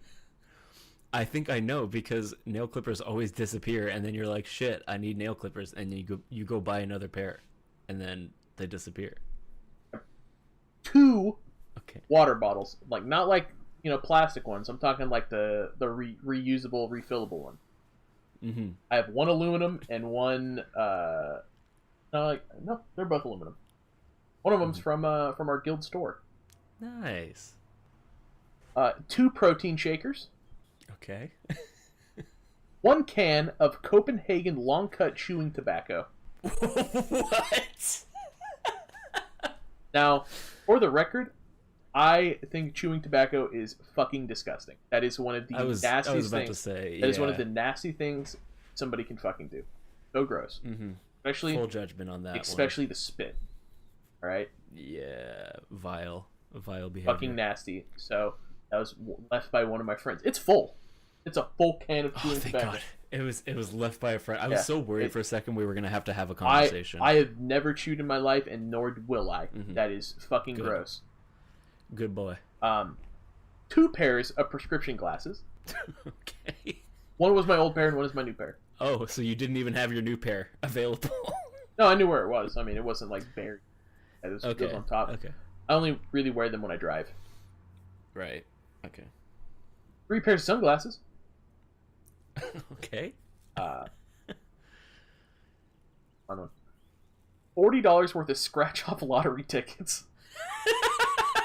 I think I know, because nail clippers always disappear, and then you're like, shit, I need nail clippers, and you go buy another pair, and then they disappear. 2 Okay. water bottles, like not like plastic ones. I'm talking like the reusable, refillable one. Mm-hmm. I have 1 aluminum and 1. No, they're both aluminum. One of them's from our guild store. Nice. 2 protein shakers. Okay. 1 can of Copenhagen long cut chewing tobacco. What? Now, for the record, I think chewing tobacco is fucking disgusting. That is one of the nastiest I was about things. to say, That is one of the nasty things somebody can fucking do. So gross. Mm-hmm. Especially full judgment on that. Especially the spit. All right. Yeah, vile behavior. Fucking nasty. So that was left by one of my friends. It's full. It's a full can of chewing tobacco. God. It was left by a friend. I was so worried for a second we were gonna have a conversation. I have never chewed in my life, and nor will I. Mm-hmm. That is fucking gross. Good boy. 2 pairs of prescription glasses. Okay. One was my old pair, and one is my new pair. Oh, so you didn't even have your new pair available? No, I knew where it was. I mean, it wasn't like buried. It was on top. Okay. I only really wear them when I drive. Right. Okay. 3 pairs of sunglasses. Okay. $40 worth of scratch-off lottery tickets.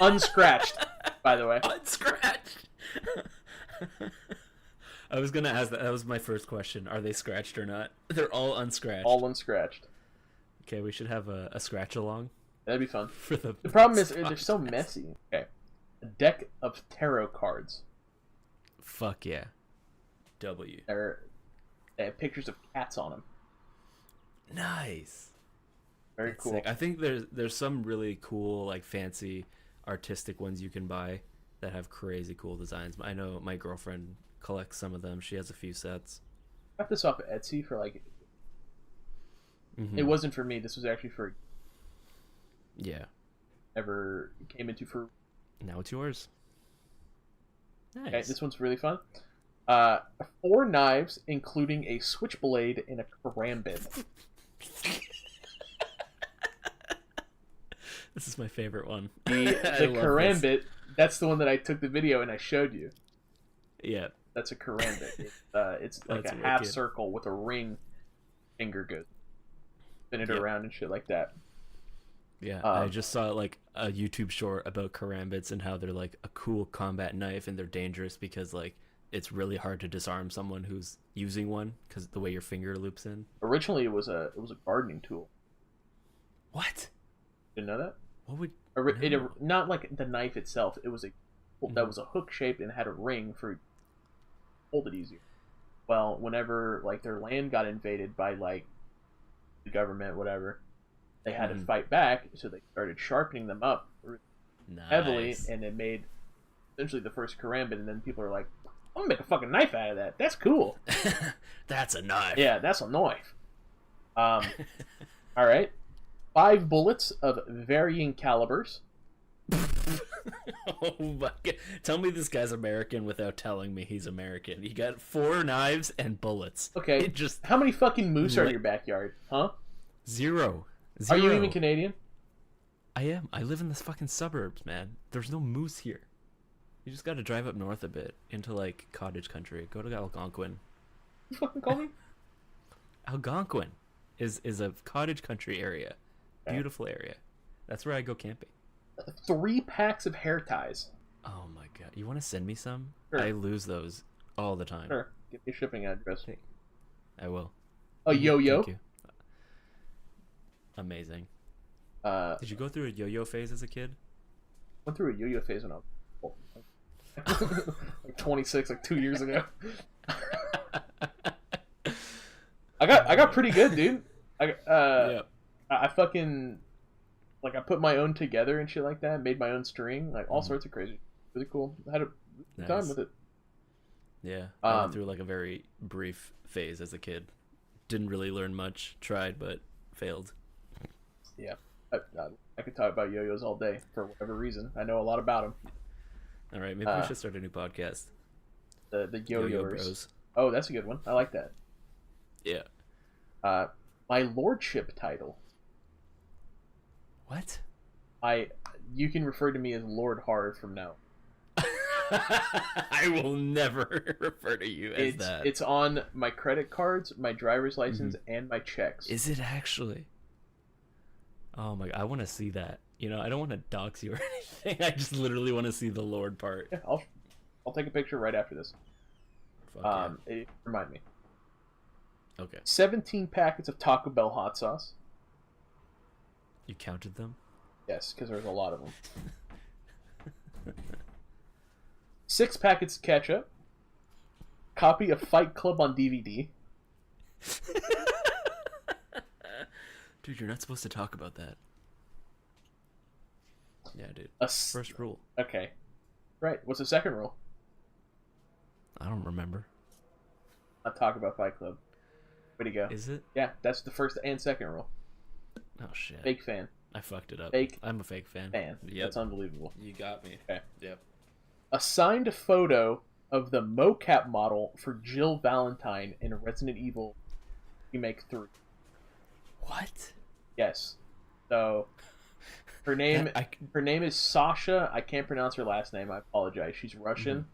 Unscratched, by the way. Unscratched. I was gonna ask that. That was my first question. Are they scratched or not? They're all unscratched. All unscratched. Okay, we should have a scratch along. That'd be fun. For the problem is they're so messy. Okay. A deck of tarot cards. Fuck yeah. W. They have pictures of cats on them. Nice. Very That's cool. sick. I think there's some really cool, like, fancy artistic ones you can buy that have crazy cool designs. I know my girlfriend collects some of them. She has a few sets. I got this off of Etsy for like. Mm-hmm. It wasn't for me. This was actually for. Yeah. Ever came into for. Now it's yours. Nice. Okay, this one's really fun. 4 knives, including a switchblade and a karambit. This is my favorite one. The karambit, that's the one that I took the video and I showed you. Yeah. That's a karambit. It's like That's a half wicked. circle with a ring finger good. Spin it around and shit like that. Yeah, I just saw like a YouTube short about karambits and how they're like a cool combat knife, and they're dangerous because like it's really hard to disarm someone who's using one because the way your finger loops in. Originally, it was a gardening tool. What? Didn't know that? What would? Not like the knife itself. It was that was a hook shaped and had a ring for hold it easier. Well, whenever like their land got invaded by like the government, whatever, they had to fight back, so they started sharpening them up heavily, and it made essentially the first karambit. And then people are like, "I'm gonna make a fucking knife out of that. That's cool." That's a knife. Yeah, that's a knife. All right. 5 bullets of varying calibers. Oh my God. Tell me this guy's American without telling me he's American. He got 4 knives and bullets. Okay, how many fucking moose are in your backyard? Huh? Zero. Are you even Canadian? I am. I live in the fucking suburbs, man. There's no moose here. You just gotta drive up north a bit into like cottage country. Go to Algonquin. You fucking call me? Algonquin is a cottage country area Beautiful area. That's where I go camping. 3 packs of hair ties. Oh my god. You want to send me some? Sure. I lose those all the time. Sure. Give me a shipping address. I will. A yo-yo. Thank you. Amazing. Did you go through a yo-yo phase as a kid? Went through a yo-yo phase when I was like 26, like 2 years ago. I got pretty good, dude. I fucking like I put my own together and shit like that. Made my own string, like all sorts of crazy. Really cool. I had a good time with it. Yeah, I went through like a very brief phase as a kid. Didn't really learn much. Tried, but failed. Yeah, I could talk about yo-yos all day for whatever reason. I know a lot about them. All right, maybe we should start a new podcast. The yo-yo Bros. Oh, that's a good one. I like that. Yeah. My lordship title. What? You can refer to me as Lord Haarv from now. I will never refer to you as that. It's on my credit cards, my driver's license, and my checks. Is it actually? Oh my god, I want to see that. You know, I don't want to dox you or anything. I just literally want to see the Lord part. Yeah, I'll take a picture right after this. Fuck yeah. Remind me. Okay. 17 packets of Taco Bell hot sauce. You counted them? Yes, because there's a lot of them. 6 packets of ketchup. Copy of Fight Club on DVD. Dude, you're not supposed to talk about that. Yeah, dude. First rule. Okay. Right. What's the second rule? I don't remember. Not talk about Fight Club. Way to go. Is it? Yeah, that's the first and second rule. Oh, shit. Fake fan. I fucked it up. Fake. I'm a fake fan. Yep. That's unbelievable. You got me. Okay. Yep. A signed photo of the mocap model for Jill Valentine in Resident Evil Remake 3. What? Yes. So her name is Sasha. I can't pronounce her last name. I apologize. She's Russian.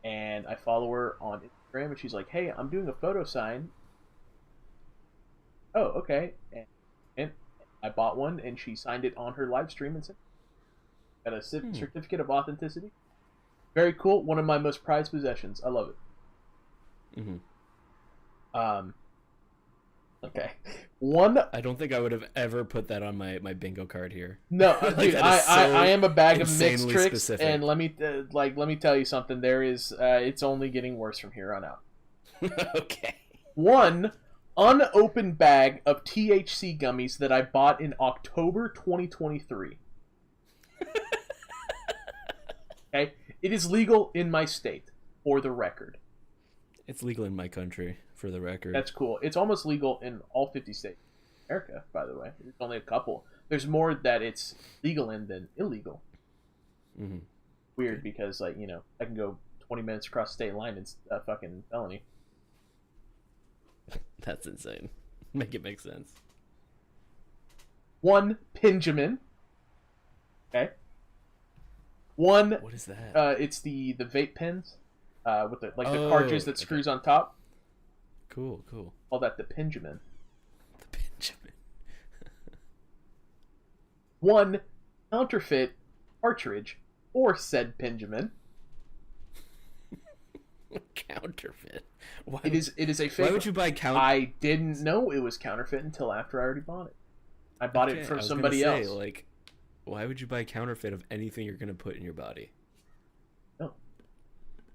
And I follow her on Instagram, and she's like, "Hey, I'm doing a photo sign." Oh, okay. And I bought one, and she signed it on her live stream and sent it. Got a certificate of authenticity. Very cool. One of my most prized possessions. I love it. Okay. I don't think I would have ever put that on my bingo card here. No, like, dude, I am a bag of mixed tricks, specific. And let me tell you something. There is, it's only getting worse from here on out. Okay. 1 unopened bag of THC gummies that I bought in October 2023. Okay, it is legal in my state, for the record. It's legal in my country, for the record. That's cool. It's almost legal in all 50 states. America, by the way. There's only a couple. There's more that it's legal in than illegal. Weird, because, like, you know, I can go 20 minutes across the state line and it's a fucking felony. That's insane. Make it make sense. 1 Pinjamin. Okay. What is that? It's the vape pens. With the cartridge that screws on top. Cool. Call that the Pinjamin. The Pinjamin. 1 counterfeit cartridge or said Pinjamin. Counterfeit. Why? It is a fake. Why would you buy counterfeit? I didn't know it was counterfeit until after I already bought it. I bought it from somebody else. Like, why would you buy counterfeit of anything you're gonna put in your body? No.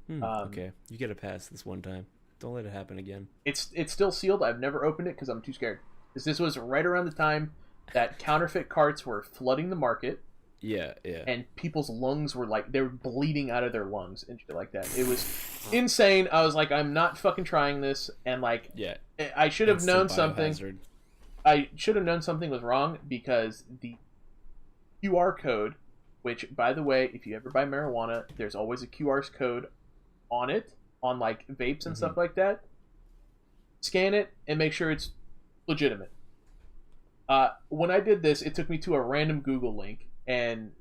Okay, you get a pass this one time. Don't let it happen again. It's still sealed. I've never opened it because I'm too scared. Because this was right around the time that counterfeit carts were flooding the market. Yeah. And people's lungs were like, they were bleeding out of their lungs and shit like that. It was insane. I was like, I'm not fucking trying this. And like, I should have known something. I should have known something was wrong, because the QR code, which, by the way, if you ever buy marijuana, there's always a QR code on it, on like vapes and stuff like that. Scan it and make sure it's legitimate. When I did this, it took me to a random Google link, and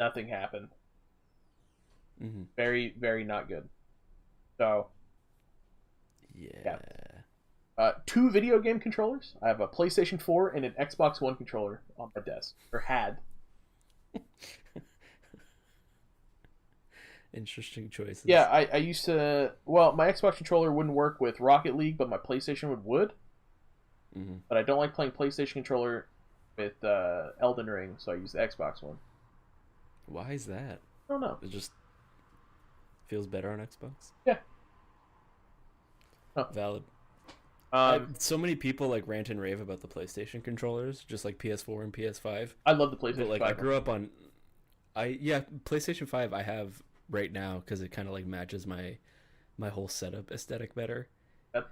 nothing happened. Very, very not good. So, yeah. 2 video game controllers. I have a PlayStation 4 and an Xbox One controller on my desk, or had. Interesting choices. Yeah, I used to. Well, my Xbox controller wouldn't work with Rocket League, but my PlayStation would. Mm-hmm. But I don't like playing PlayStation controller with Elden Ring, so I use the Xbox one. Why is that? I don't know. It just feels better on Xbox. Yeah. Oh. Valid. So many people like rant and rave about the PlayStation controllers, just like PS4 and PS5. I love the PlayStation. But, like 5. I grew up on, PlayStation 5 I have right now because it kind of like matches my whole setup aesthetic better. Yep.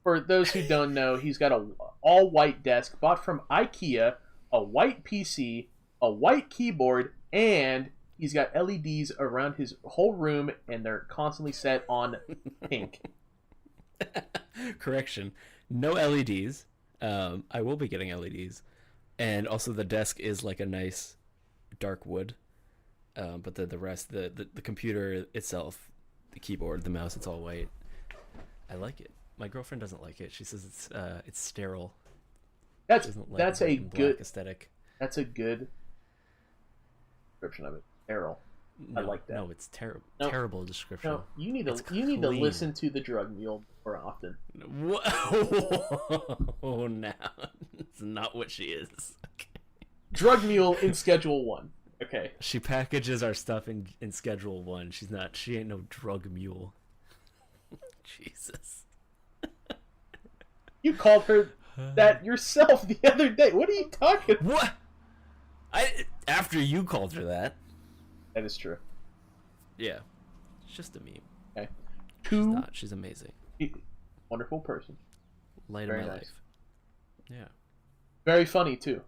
For those who don't know, he's got a all white desk bought from IKEA, a white PC, a white keyboard, and he's got LEDs around his whole room, and they're constantly set on pink. Correction, no LEDs. I will be getting LEDs, and also the desk is like a nice dark wood. But the rest, the computer itself, the keyboard, the mouse, it's all white. I like it. My girlfriend doesn't like it. She says it's sterile. That's like a good aesthetic. That's a good description of it. Sterile. No, I like that. No, it's terrible. Nope. Terrible description. No, you need to listen to the Drug Mule more often. Oh, now it's not what she is. Okay. Drug Mule in Schedule 1. Okay. She packages our stuff in Schedule 1. She ain't no drug mule. Jesus. You called her that yourself the other day. What are you talking about? What? After you called her that. That is true. Yeah. It's just a meme. Okay. She's amazing. Wonderful person. Light Very of my nice. life. Yeah. Very funny, too.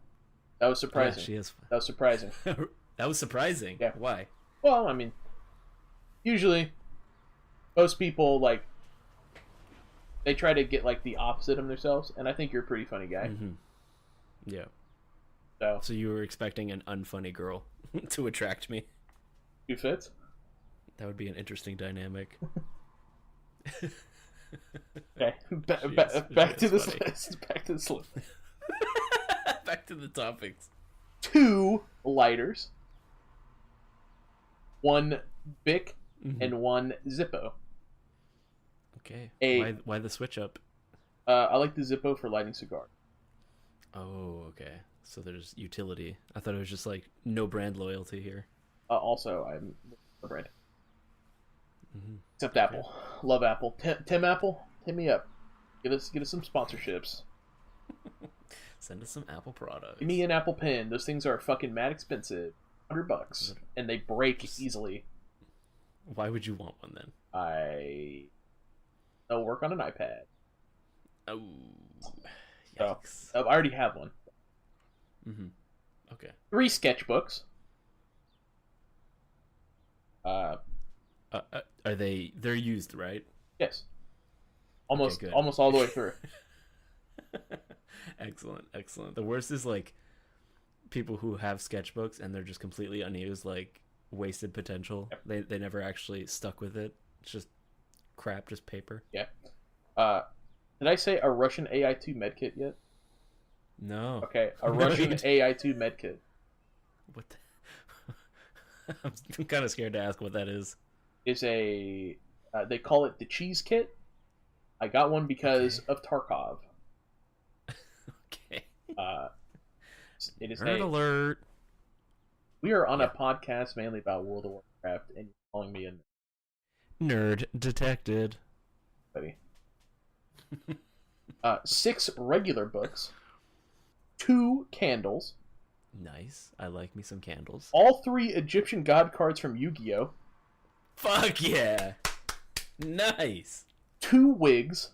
That was surprising. Yeah, she is. That was surprising. That was surprising. Yeah. Why? Well, I mean, usually most people, like, they try to get, like, the opposite of themselves, and I think you're a pretty funny guy. Mm-hmm. Yeah. So you were expecting an unfunny girl to attract me? You fits? That would be an interesting dynamic. Okay, back to this list. Back to this list. Back to the topics. 2 lighters, 1 Bic, and 1 Zippo. Okay. Why the switch up? I like the Zippo for lighting cigars. Oh, okay. So there's utility. I thought it was just like no brand loyalty here. Also, I'm a brand. Mm-hmm. Except Apple. Love Apple. Tim Apple, hit me up. Get us some sponsorships. Send us some Apple products. Give me an Apple Pen. Those things are fucking mad expensive. $100, and they break easily. Why would you want one then? They'll work on an iPad. Oh, yikes! I already have one. Mm-hmm. Okay. 3 sketchbooks. Are they're used, right? Yes. Almost Okay, all the way through. Excellent. The worst is like people who have sketchbooks and they're just completely unused, like wasted potential. Yep. They never actually stuck with it. It's just crap, just paper. Yeah. Did I say a Russian AI2 medkit yet? No. Okay, a Russian AI2 medkit. What? I'm kind of scared to ask what that is. Is they call it the cheese kit. I got one because of Tarkov. Okay. It is Nerd alert. We are on a podcast mainly about World of Warcraft, and you're calling me a nerd detected. Buddy. 6 regular books, 2 candles. Nice. I like me some candles. All 3 Egyptian god cards from Yu-Gi-Oh. Fuck yeah. Nice. 2 wigs.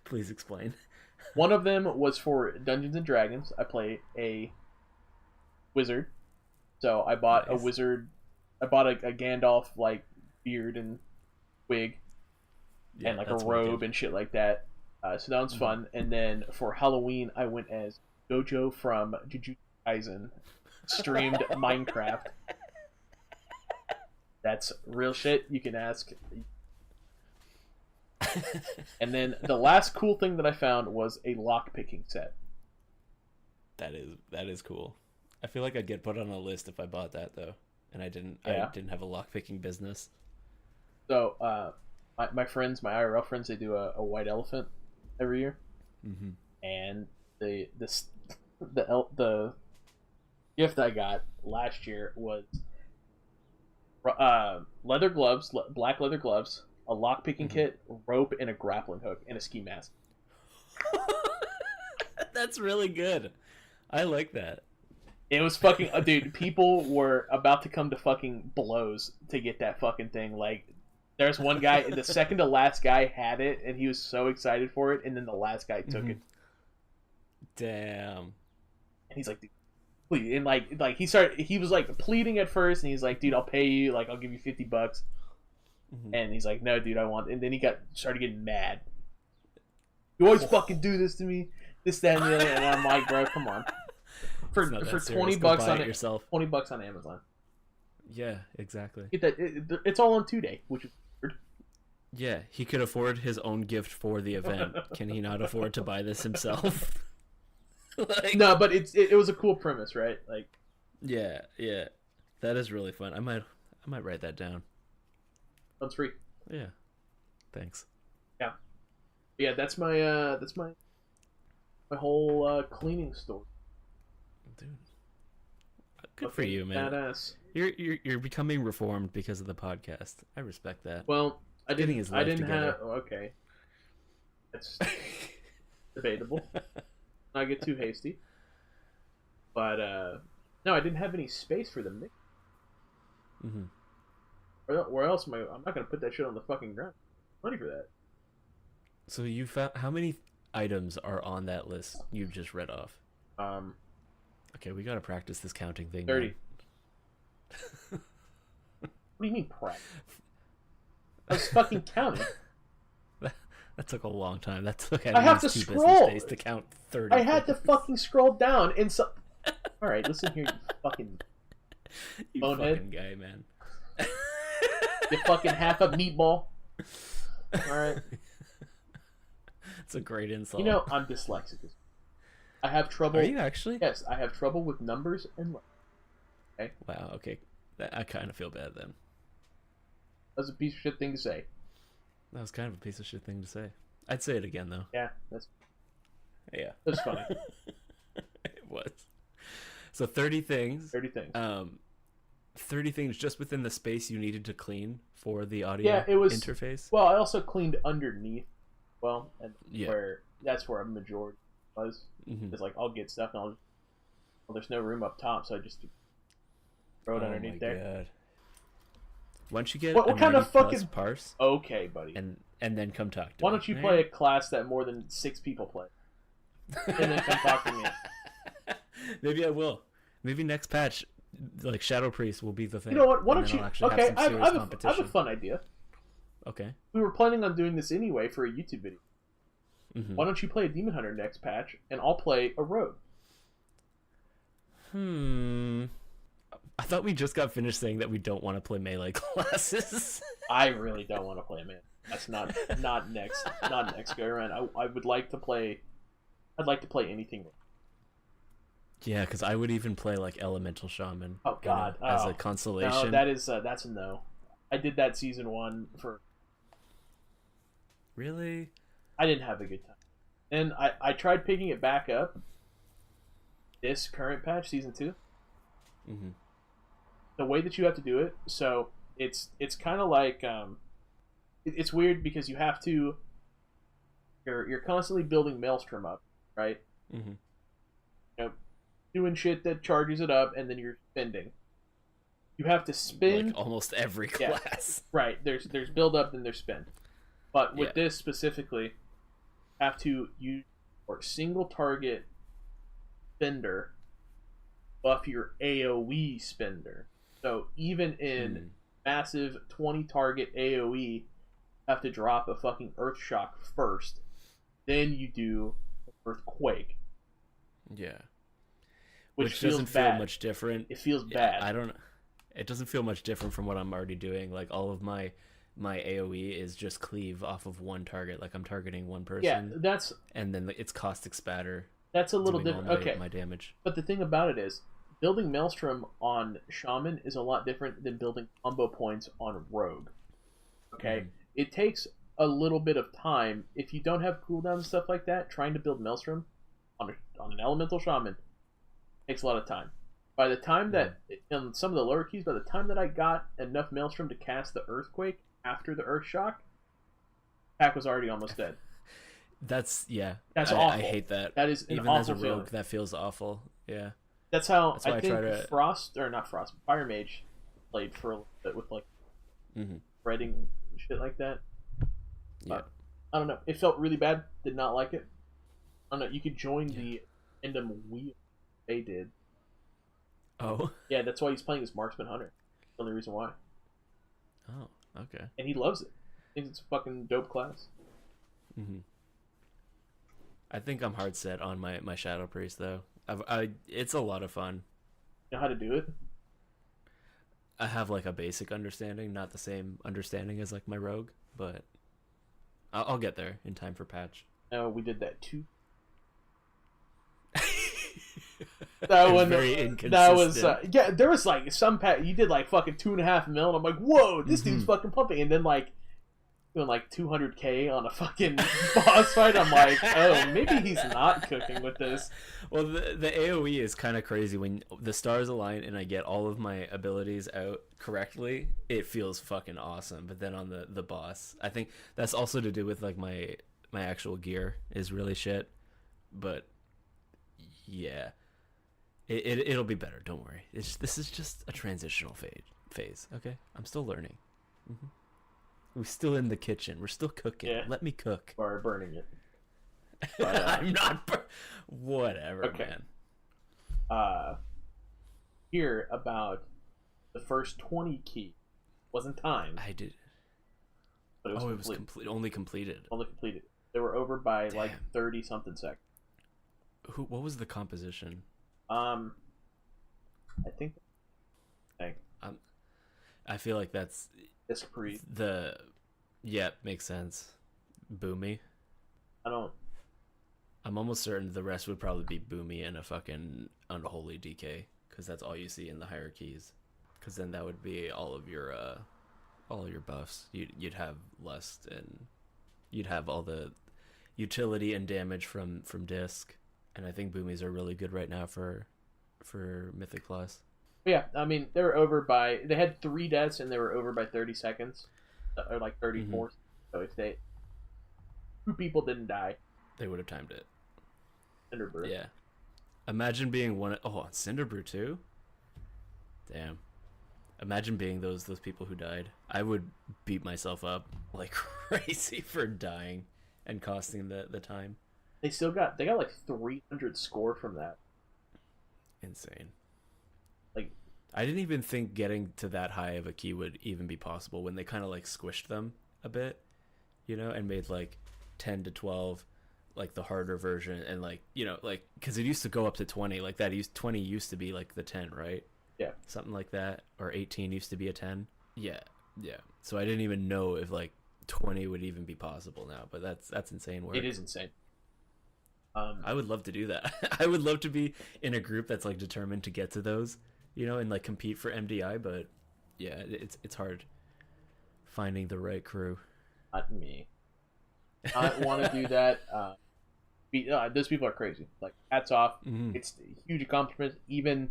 Please explain. One of them was for Dungeons and Dragons. I play a wizard. So I bought a wizard. I bought a Gandalf like beard and wig, and like a robe wicked. And shit like that. So that one's fun. And then for Halloween, I went as Gojo from Jujutsu Kaisen, streamed Minecraft. That's real shit. You can ask And then the last cool thing that I found was a lock picking set. That is cool. I feel like I'd get put on a list if I bought that though, and I didn't. Yeah. I didn't have a lock picking business. So, my friends, my IRL friends, they do a white elephant every year, and the gift I got last year was leather gloves, black leather gloves, a lock picking kit, rope, and a grappling hook, and a ski mask. That's really good. I like that. It was fucking dude. People were about to come to fucking blows to get that fucking thing. Like, there's one guy, the second to last guy had it, and he was so excited for it, and then the last guy took it. Damn. And he's like, dude, please. And like he was like pleading at first, and he's like, dude, I'll pay you, like I'll give you $50. And he's like, no, dude, I want. And then he started getting mad. You always fucking do this to me, this, that, and the other. And I'm like, bro, come on. For $20 on it yourself. $20 on Amazon. Yeah, exactly. Get that. It's all on 2-day, which is weird. Yeah, he could afford his own gift for the event. Can he not afford to buy this himself? Like... No, but it was a cool premise, right? Like, yeah, that is really fun. I might write that down. That's free. Yeah, thanks. Yeah, that's my whole cleaning story. Dude, good for you, man. Badass. You're becoming reformed because of the podcast. I respect that. Well, I didn't have. Okay, that's debatable. Not get too hasty, but no, I didn't have any space for them. Where else am I? I'm not gonna put that shit on the fucking ground. Money for that. So you found how many items are on that list you just read off? Okay, we gotta practice this counting thing. 30. What do you mean practice? I was fucking counting. That took a long time. That took I have to scroll days to count 30. I had to fucking scroll down and so. All right, listen here, you fucking bonehead. Fucking guy, man. You fucking half a meatball. All right. It's a great insult. You know, I'm dyslexic. I have trouble. Are you actually? Yes, I have trouble with numbers and letters. Okay. Wow. Okay. I kind of feel bad then. That's a piece of shit thing to say. That was kind of a piece of shit thing to say. I'd say it again though. Yeah, that's funny. It was. So 30 things. 30 things. 30 things just within the space you needed to clean for the audio interface. Well, I also cleaned underneath. Well, and that's where a majority was. It's like I'll get stuff and there's no room up top, so I just throw it underneath there. God. Once you get what kind of fucking parse? Okay, buddy. And then come talk to me. Why don't you play a class that more than 6 people play? And then come talk to me. Maybe I will. Maybe next patch, like Shadow Priest will be the thing. You know what? Why don't you? Okay, I have a fun idea. Okay. We were planning on doing this anyway for a YouTube video. Why don't you play a Demon Hunter next patch, and I'll play a Rogue? I thought we just got finished saying that we don't want to play melee classes. I really don't want to play melee. That's not next go around. I would like to play. I'd like to play anything. Yeah, because I would even play like Elemental Shaman. Oh God, as a consolation. No, that's a no. I did that season 1 for. Really? I didn't have a good time, and I tried picking it back up. This current patch, season 2. The way that you have to do it, so it's kind of like it's weird because you have to. You're constantly building Maelstrom up, right? You know, doing shit that charges it up, and then you're spending. You have to spend like almost every class. Right. There's build up and there's spend. But with this specifically, you have to use or single target spender buff your AoE spender. So even in massive 20 target AoE, you have to drop a fucking Earth Shock first. Then you do Earthquake. Yeah. Which doesn't feel much different. It feels bad. I don't know. It doesn't feel much different from what I'm already doing. Like all of my my AoE is just cleave off of one target. Like I'm targeting one person. Yeah, and then it's caustic spatter. That's a little different. Okay, my damage. But the thing about it is, building Maelstrom on Shaman is a lot different than building combo points on Rogue. Okay, it takes a little bit of time if you don't have cooldowns and stuff like that. Trying to build Maelstrom on an Elemental Shaman takes a lot of time. By the time that on some of the lower keys, by the time that I got enough Maelstrom to cast the Earthquake after the Earth Shock, pack was already almost dead. That's That's awful. I hate that. That is an even awful as a rogue. feeling. That feels awful. Yeah. That's how why I think to... Fire Mage played for a little bit with like spreading and shit like that. Yeah. I don't know. It felt really bad. Did not like it. I don't know. You could join the Endem wheel. They did. Oh. Yeah, that's why he's playing as Marksman Hunter. That's the only reason why. Oh, okay. And he loves it. Thinks it's a fucking dope class. I think I'm hard set on my Shadow Priest though. It's a lot of fun. You know how to do it? I have like a basic understanding, not the same understanding as like my rogue, but I'll get there in time for patch. No, we did that too. That one very inconsistent. That was there was like some you did like fucking 2.5 mil, and I'm like, whoa, this dude's fucking pumping, and then like doing like 200k on a fucking boss fight. I'm like, oh, maybe he's not cooking with this. Well, the AoE is kind of crazy when the stars align and I get all of my abilities out correctly. It feels fucking awesome. But then on the boss, I think that's also to do with like my actual gear is really shit. But yeah, it'll be better. Don't worry. This is just a transitional phase. Okay, I'm still learning. We're still in the kitchen. We're still cooking. Yeah. Let me cook. Or burning it. But, I'm not. Whatever, okay. Man. Hear about the first 20 key. Wasn't timed. I did. But it was it was only completed. Only completed. They were over by like 30 something seconds. What was the composition? I think. I feel like that's. Discreet. Makes sense. Boomy. I'm almost certain the rest would probably be Boomy and a fucking Unholy DK, because that's all you see in the hierarchies. Because then that would be all of your buffs. You'd have Lust, and you'd have all the utility and damage from disc. And I think Boomies are really good right now for Mythic Plus. Yeah, I mean, they were over by... They had 3 deaths, and they were over by 30 seconds. Or like 34. So if 2 people didn't die... They would have timed it. Cinderbrew. Yeah. Imagine being one... Oh, Cinderbrew too? Damn. Imagine being those people who died. I would beat myself up like crazy for dying and costing the time. They got like 300 score from that. Insane. Like, I didn't even think getting to that high of a key would even be possible when they kind of like squished them a bit, and made like 10 to 12 like the harder version, and like like because it used to go up to 20 like that. 20 used to be like the 10, right? Yeah, something like that. Or 18 used to be a 10. Yeah. So I didn't even know if like 20 would even be possible now, but that's insane work. It is insane. I would love to do that. I would love to be in a group that's like determined to get to those, and like compete for MDI. But yeah, it's hard finding the right crew. Not me. I want to do that. Those people are crazy. Like, hats off. It's a huge accomplishment, even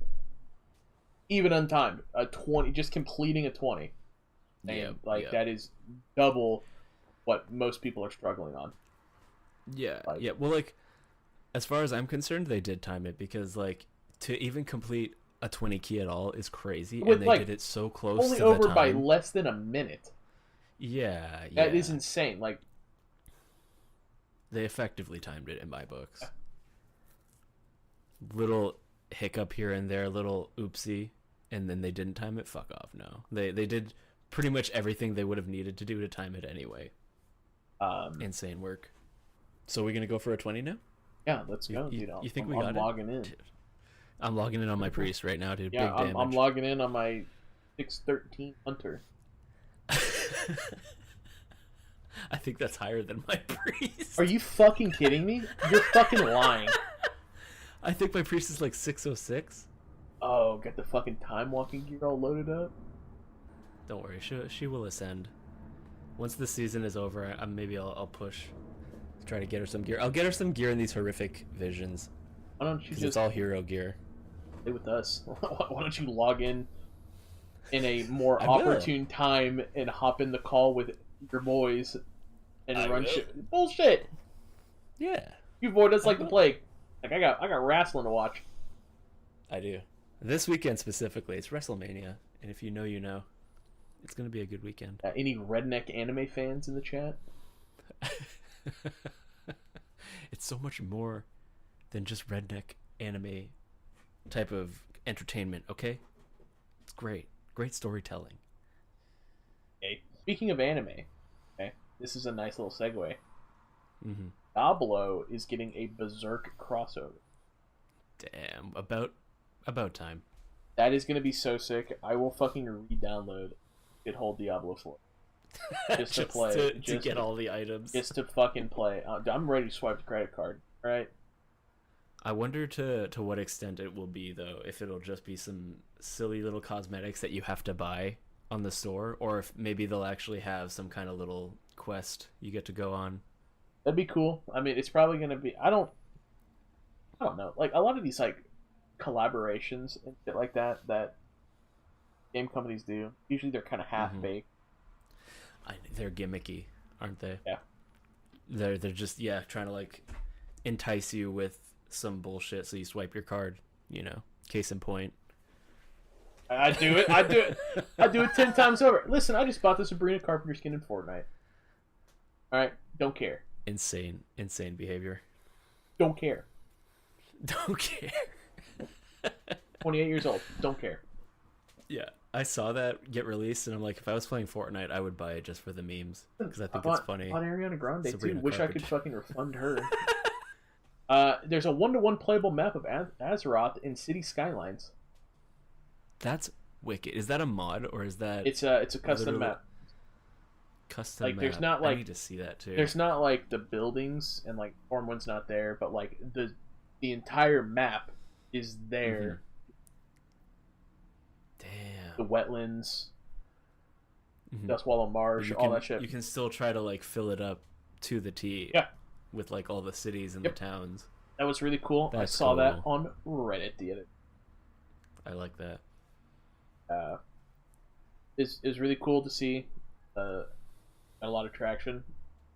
untimed. A 20, just completing a 20, and that is double what most people are struggling on. Yeah, Well, like, as far as I'm concerned, they did time it, because like to even complete a 20 key at all is crazy, and they did it so close. Only to over the time. by less than a minute. Yeah. That is insane. Like, they effectively timed it in my books. Little hiccup here and there, little oopsie, and then they didn't time it. Fuck off. No, they did pretty much everything they would have needed to do to time it anyway. Insane work. So we're gonna go for a 20 now? Yeah, let's go, dude. You think we got it? I'm logging in. Dude, I'm logging in on my priest right now, dude. Yeah, Big damage. I'm logging in on my 613 hunter. I think that's higher than my priest. Are you fucking kidding me? You're fucking lying. I think my priest is like 606. Oh, got the fucking time walking gear all loaded up. Don't worry, she will ascend. Once the season is over, maybe I'll push, try to get her some gear. I'll get her some gear in these horrific visions. Why don't you just... it's all hero gear. Play with us. Why don't you log in a more opportune time and hop in the call with your boys and run shit? Bullshit. Yeah. You avoid us like the plague. Like I got wrestling to watch. I do. This weekend specifically, it's WrestleMania, and if you know, you know. It's gonna be a good weekend. Any redneck anime fans in the chat? It's so much more than just redneck anime type of entertainment, okay? It's great. Great storytelling. Okay. Speaking of anime, okay, this is a nice little segue. Mm-hmm. Diablo is getting a Berserk crossover. Damn, about time. That is gonna be so sick. I will fucking re-download good whole Diablo 4. Just to play. To get all the items. Just to fucking play. I'm ready to swipe the credit card, right? I wonder to what extent it will be, though. If it'll just be some silly little cosmetics that you have to buy on the store, or if maybe they'll actually have some kind of little quest you get to go on. That'd be cool. I mean, it's probably going to be... I don't know. Like, a lot of these, like, collaborations and shit like that game companies do, usually they're kind of half-baked. They're gimmicky, aren't they? Yeah. They're just, trying to, like, entice you with some bullshit so you swipe your card, you know, case in point. I do it 10 times over. Listen, I just bought this Sabrina Carpenter skin in Fortnite. Alright? Don't care. Insane behavior. Don't care. Don't care. 28 years old. Don't care. Yeah, I saw that get released, and I'm like, if I was playing Fortnite, I would buy it just for the memes, because I think it's funny. On Ariana Grande, Sabrina too. Wish Carpenter. I could fucking refund her. There's a 1-to-1 playable map of Azeroth in City Skylines. That's wicked. Is that a mod, or is that... It's a custom map. Custom like, map. There's not, like... I need to see that, too. There's not, like, the buildings, and, like, Stormwind's not there, but, like, the entire map is there. Damn. The wetlands, Dustwallow Marsh, all that shit. You can still try to, like, fill it up to the T. Yeah. With, like, all the cities and the towns. That was really cool. I saw that on Reddit the other day. I like that. It's really cool to see. Got a lot of traction.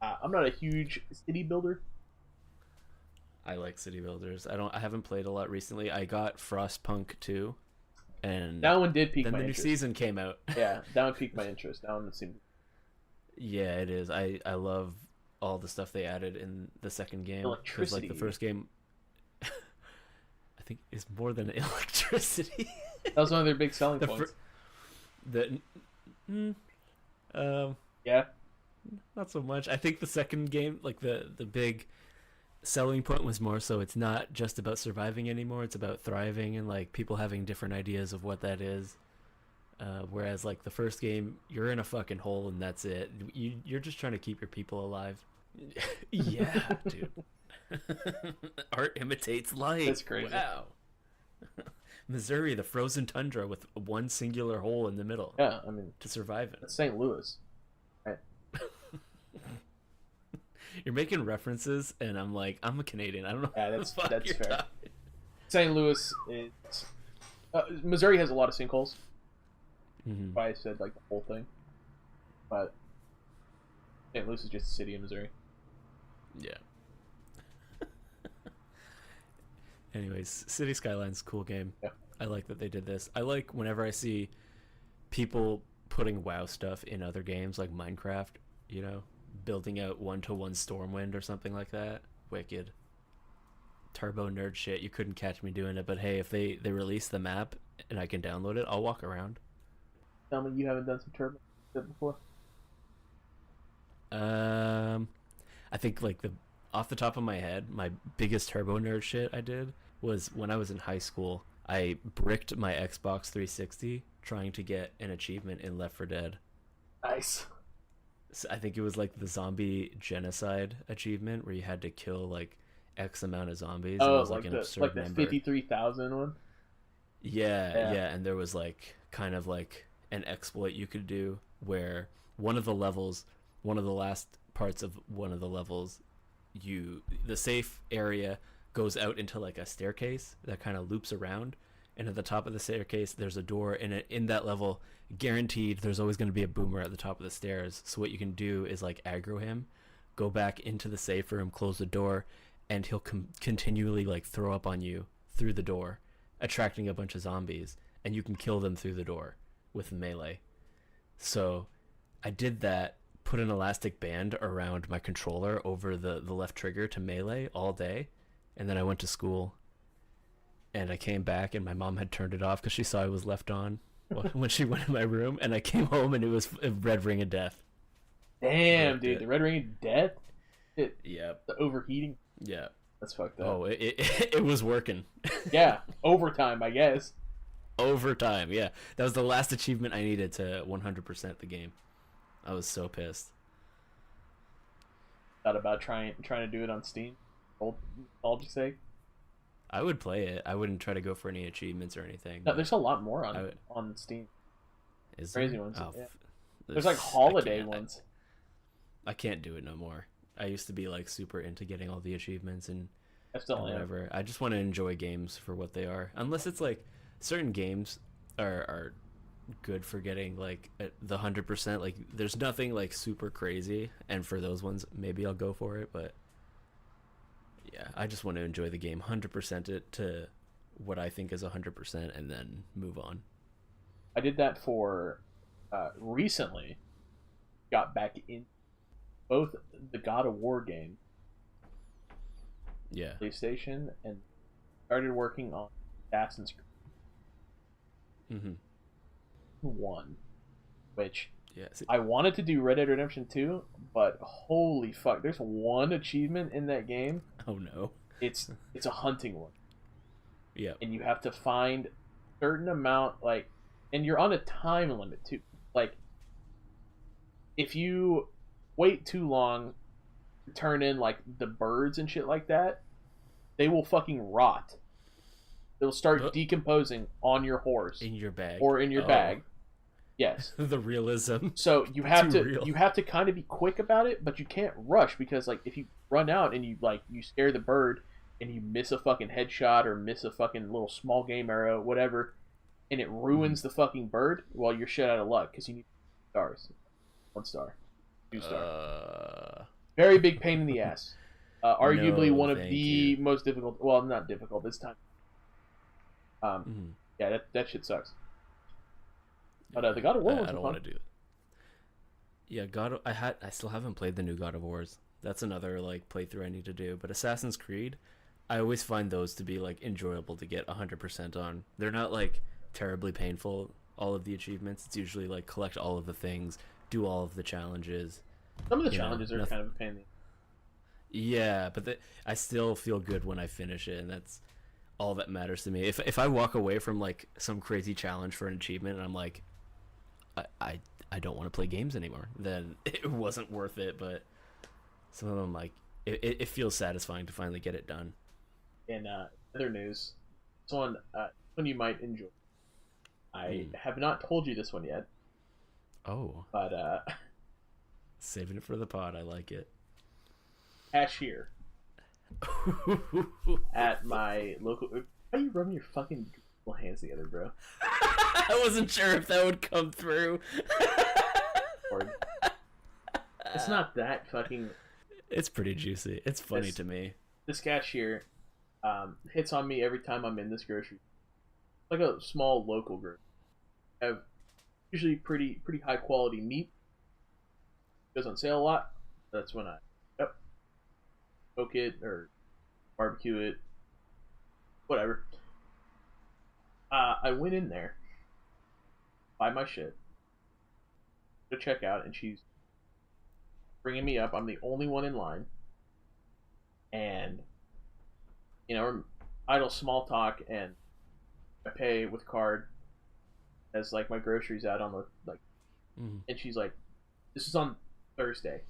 I'm not a huge city builder. I like city builders. I haven't played a lot recently. I got Frostpunk 2. And that one did pique my interest. Then the new interest. season came out. Yeah, that one piqued my interest. That one seemed... Yeah, it is. I love all the stuff they added in the second game. Electricity. Like the first game, I think, is more than electricity. That was one of their big selling points. Yeah, not so much. I think the second game, like the big selling point was more so it's not just about surviving anymore, it's about thriving, and like people having different ideas of what that is. Whereas like the first game, you're in a fucking hole and that's it. You're just trying to keep your people alive. Yeah, dude. Art imitates life. That's crazy. Wow. Missouri, the frozen tundra with one singular hole in the middle. Yeah, I mean, to survive it. It's St. Louis. Right. You're making references, and I'm like, I'm a Canadian. I don't know. Yeah, that's fair. St. Louis is... Missouri has a lot of sinkholes. Mm-hmm. Why I said like the whole thing, but St. Louis is just a city in Missouri. Yeah. Anyways, City Skylines, cool game. Yeah. I like that they did this. I like whenever I see people putting WoW stuff in other games like Minecraft, you know, building out 1-to-1 Stormwind or something like that. Wicked. Turbo nerd shit. You couldn't catch me doing it, but hey, if they release the map and I can download it, I'll walk around. Tell me you haven't done some turbo shit before. I think like off the top of my head, my biggest turbo nerd shit I did was when I was in high school. I bricked my Xbox 360 trying to get an achievement in Left 4 Dead. Nice. I think it was like the zombie genocide achievement where you had to kill like X amount of zombies. And it was like an absurd number. 53,000 one. Yeah, and there was like kind of like an exploit you could do where one of the last parts of one of the levels, the safe area goes out into like a staircase that kind of loops around, and at the top of the staircase there's a door, and in that level, guaranteed there's always going to be a boomer at the top of the stairs. So what you can do is like aggro him, go back into the safe room, close the door, and he'll continually like throw up on you through the door, attracting a bunch of zombies, and you can kill them through the door with melee. So I did that, put an elastic band around my controller over the left trigger to melee all day, and then I went to school, and I came back, and my mom had turned it off because she saw I was left on when she went in my room, and I came home, and it was a red ring of death. Damn, dude, the red ring of death? Yep. The overheating? Yeah. That's fucked up. Oh, it was working. Yeah, overtime, I guess. Overtime, yeah. That was the last achievement I needed to 100% the game. I was so pissed. Thought about trying to do it on Steam. Nostalgia's sake. I would play it. I wouldn't try to go for any achievements or anything. No, there's a lot more on Steam. Is crazy there? ones. Oh, yeah. There's like holiday ones. I can't do it no more. I used to be like super into getting all the achievements and whatever. I just want to enjoy games for what they are. Unless it's like certain games are good for getting like the 100%. Like there's nothing like super crazy, and for those ones maybe I'll go for it. But yeah, I just want to enjoy the game, 100% it to what I think is 100%, and then move on. I did that for recently. Got back in both the God of War game, yeah, PlayStation, and started working on Assassin's Creed 1, which I wanted to do Red Dead Redemption 2, but holy fuck, there's one achievement in that game. Oh no. It's a hunting one. Yeah. And you have to find a certain amount, like, and you're on a time limit too. Like, if you wait too long to turn in like the birds and shit like that, they will fucking rot. They'll start decomposing on your horse, in your bag, or in your bag. Yes. The realism. So you have to kind of be quick about it, but you can't rush, because like if you run out and you scare the bird and you miss a fucking headshot or miss a fucking little small game arrow, whatever, and it ruins the fucking bird, well, you're shit out of luck because you need stars. 1 star. 2 star. Very big pain in the ass. Arguably one of the most difficult. Well, not difficult this time. Yeah, that shit sucks. But the God of War ones I don't want to do it. Yeah, I still haven't played the new God of Wars. That's another like playthrough I need to do. But Assassin's Creed, I always find those to be like enjoyable to get 100% on. They're not like terribly painful. All of the achievements, it's usually like collect all of the things, do all of the challenges. Some of the challenges are kind of a pain in the... Yeah, but I still feel good when I finish it, and that's all that matters to me. If I walk away from like some crazy challenge for an achievement and I'm like, I don't want to play games anymore, then it wasn't worth it. But some of them, like, it feels satisfying to finally get it done. In other news, this one you might enjoy. I have not told you this one yet. Oh. But saving it for the pod. I like it. Cashier at my local... Why are you rubbing your fucking hands together, bro? I wasn't sure if that would come through. It's not that fucking... It's pretty juicy. It's funny to me. This cashier hits on me every time I'm in this grocery. Like a small local grocery. I have usually pretty high quality meat. Goes on sale a lot. That's when I cook it or barbecue it, whatever. I went in there, buy my shit, to check out, and she's bringing me up. I'm the only one in line, and idle small talk, and I pay with card as like my groceries out on the and she's like, this is on Thursday.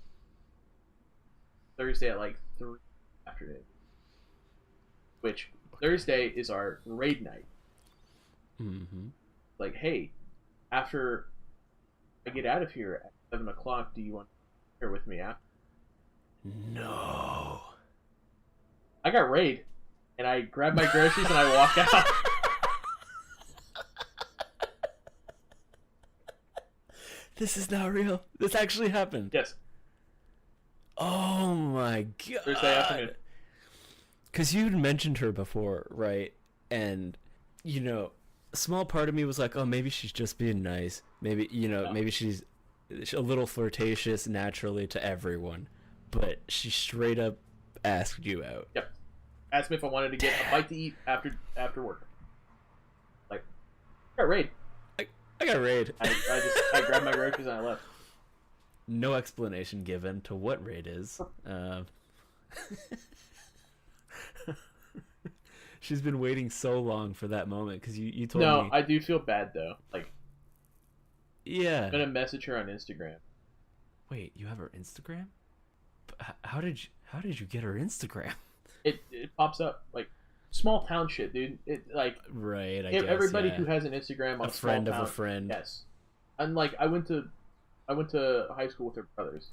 Thursday at like 3 afternoon. Which Thursday is our raid night. Mm-hmm. Like, hey, after I get out of here at 7 o'clock, do you want to be here with me after? No. I got raid, and I grab my groceries and I walk out. This is not real. This actually happened. Yes. Oh my god. Thursday afternoon. Because you'd mentioned her before, right? And, a small part of me was like, oh, maybe she's just being nice. Maybe, maybe she's a little flirtatious naturally to everyone. But she straight up asked you out. Yep. Asked me if I wanted to get a bite to eat after work. Like, I got raid. I got raid. I grabbed my groceries and I left. No explanation given to what raid is. She's been waiting so long for that moment because you told me. No, I do feel bad though. Like, yeah, I'm gonna message her on Instagram. Wait, you have her Instagram? How did you get her Instagram? It pops up like small town shit, dude. It like right. I guess everybody yeah. who has an Instagram on a friend small of town, a friend. Yes, and like I went to high school with her brothers.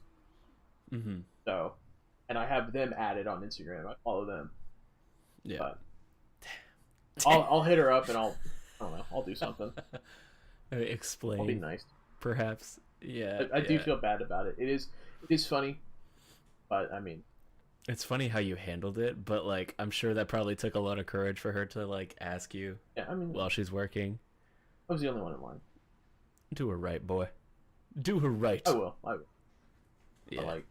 Mm-hmm. So, and I have them added on Instagram. I follow them. Yeah. But I'll hit her up and I don't know. I'll do something. Explain. I'll be nice. Perhaps. Yeah. I do feel bad about it. It is funny, but I mean, it's funny how you handled it, but like I'm sure that probably took a lot of courage for her to like ask you. Yeah, I mean, while she's working. I was the only one in line. Do her right, boy. Do her right. I will. Yeah. But, like,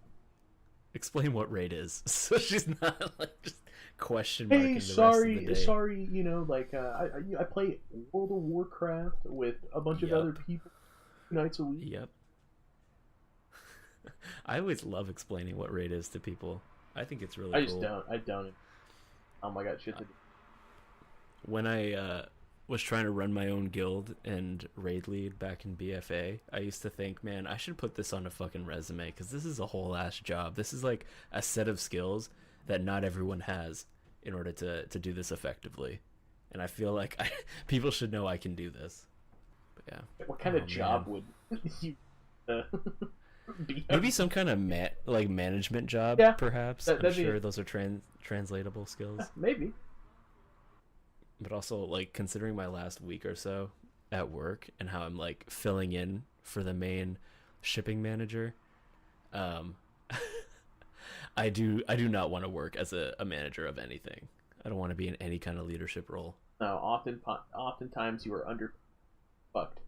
explain what raid is, so she's not like just question marking the rest of the day. Sorry. I play World of Warcraft with a bunch of other people 2 nights a week. Yep. I always love explaining what raid is to people. I think it's really cool. I don't. I got shit to do. When I was trying to run my own guild and raid lead back in BFA, I used to think, man, I should put this on a fucking resume because this is a whole ass job. This is like a set of skills that not everyone has in order to do this effectively. And I feel like people should know I can do this. But yeah. What kind of job would you be? Maybe some kind of management job, perhaps. I'm sure those are translatable skills. Maybe. But also, like, considering my last week or so at work and how I'm like filling in for the main shipping manager, I do not want to work as a manager of anything. I don't want to be in any kind of leadership role. No, oftentimes you are under fucked.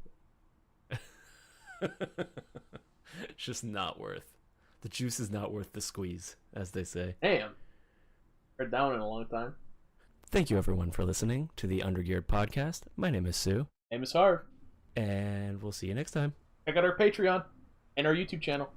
It's just not worth. The juice is not worth the squeeze, as they say. Damn. Heard that one in a long time. Thank you, everyone, for listening to the Undergeared Podcast. My name is Sue. My name is Haarv. And we'll see you next time. Check out our Patreon and our YouTube channel.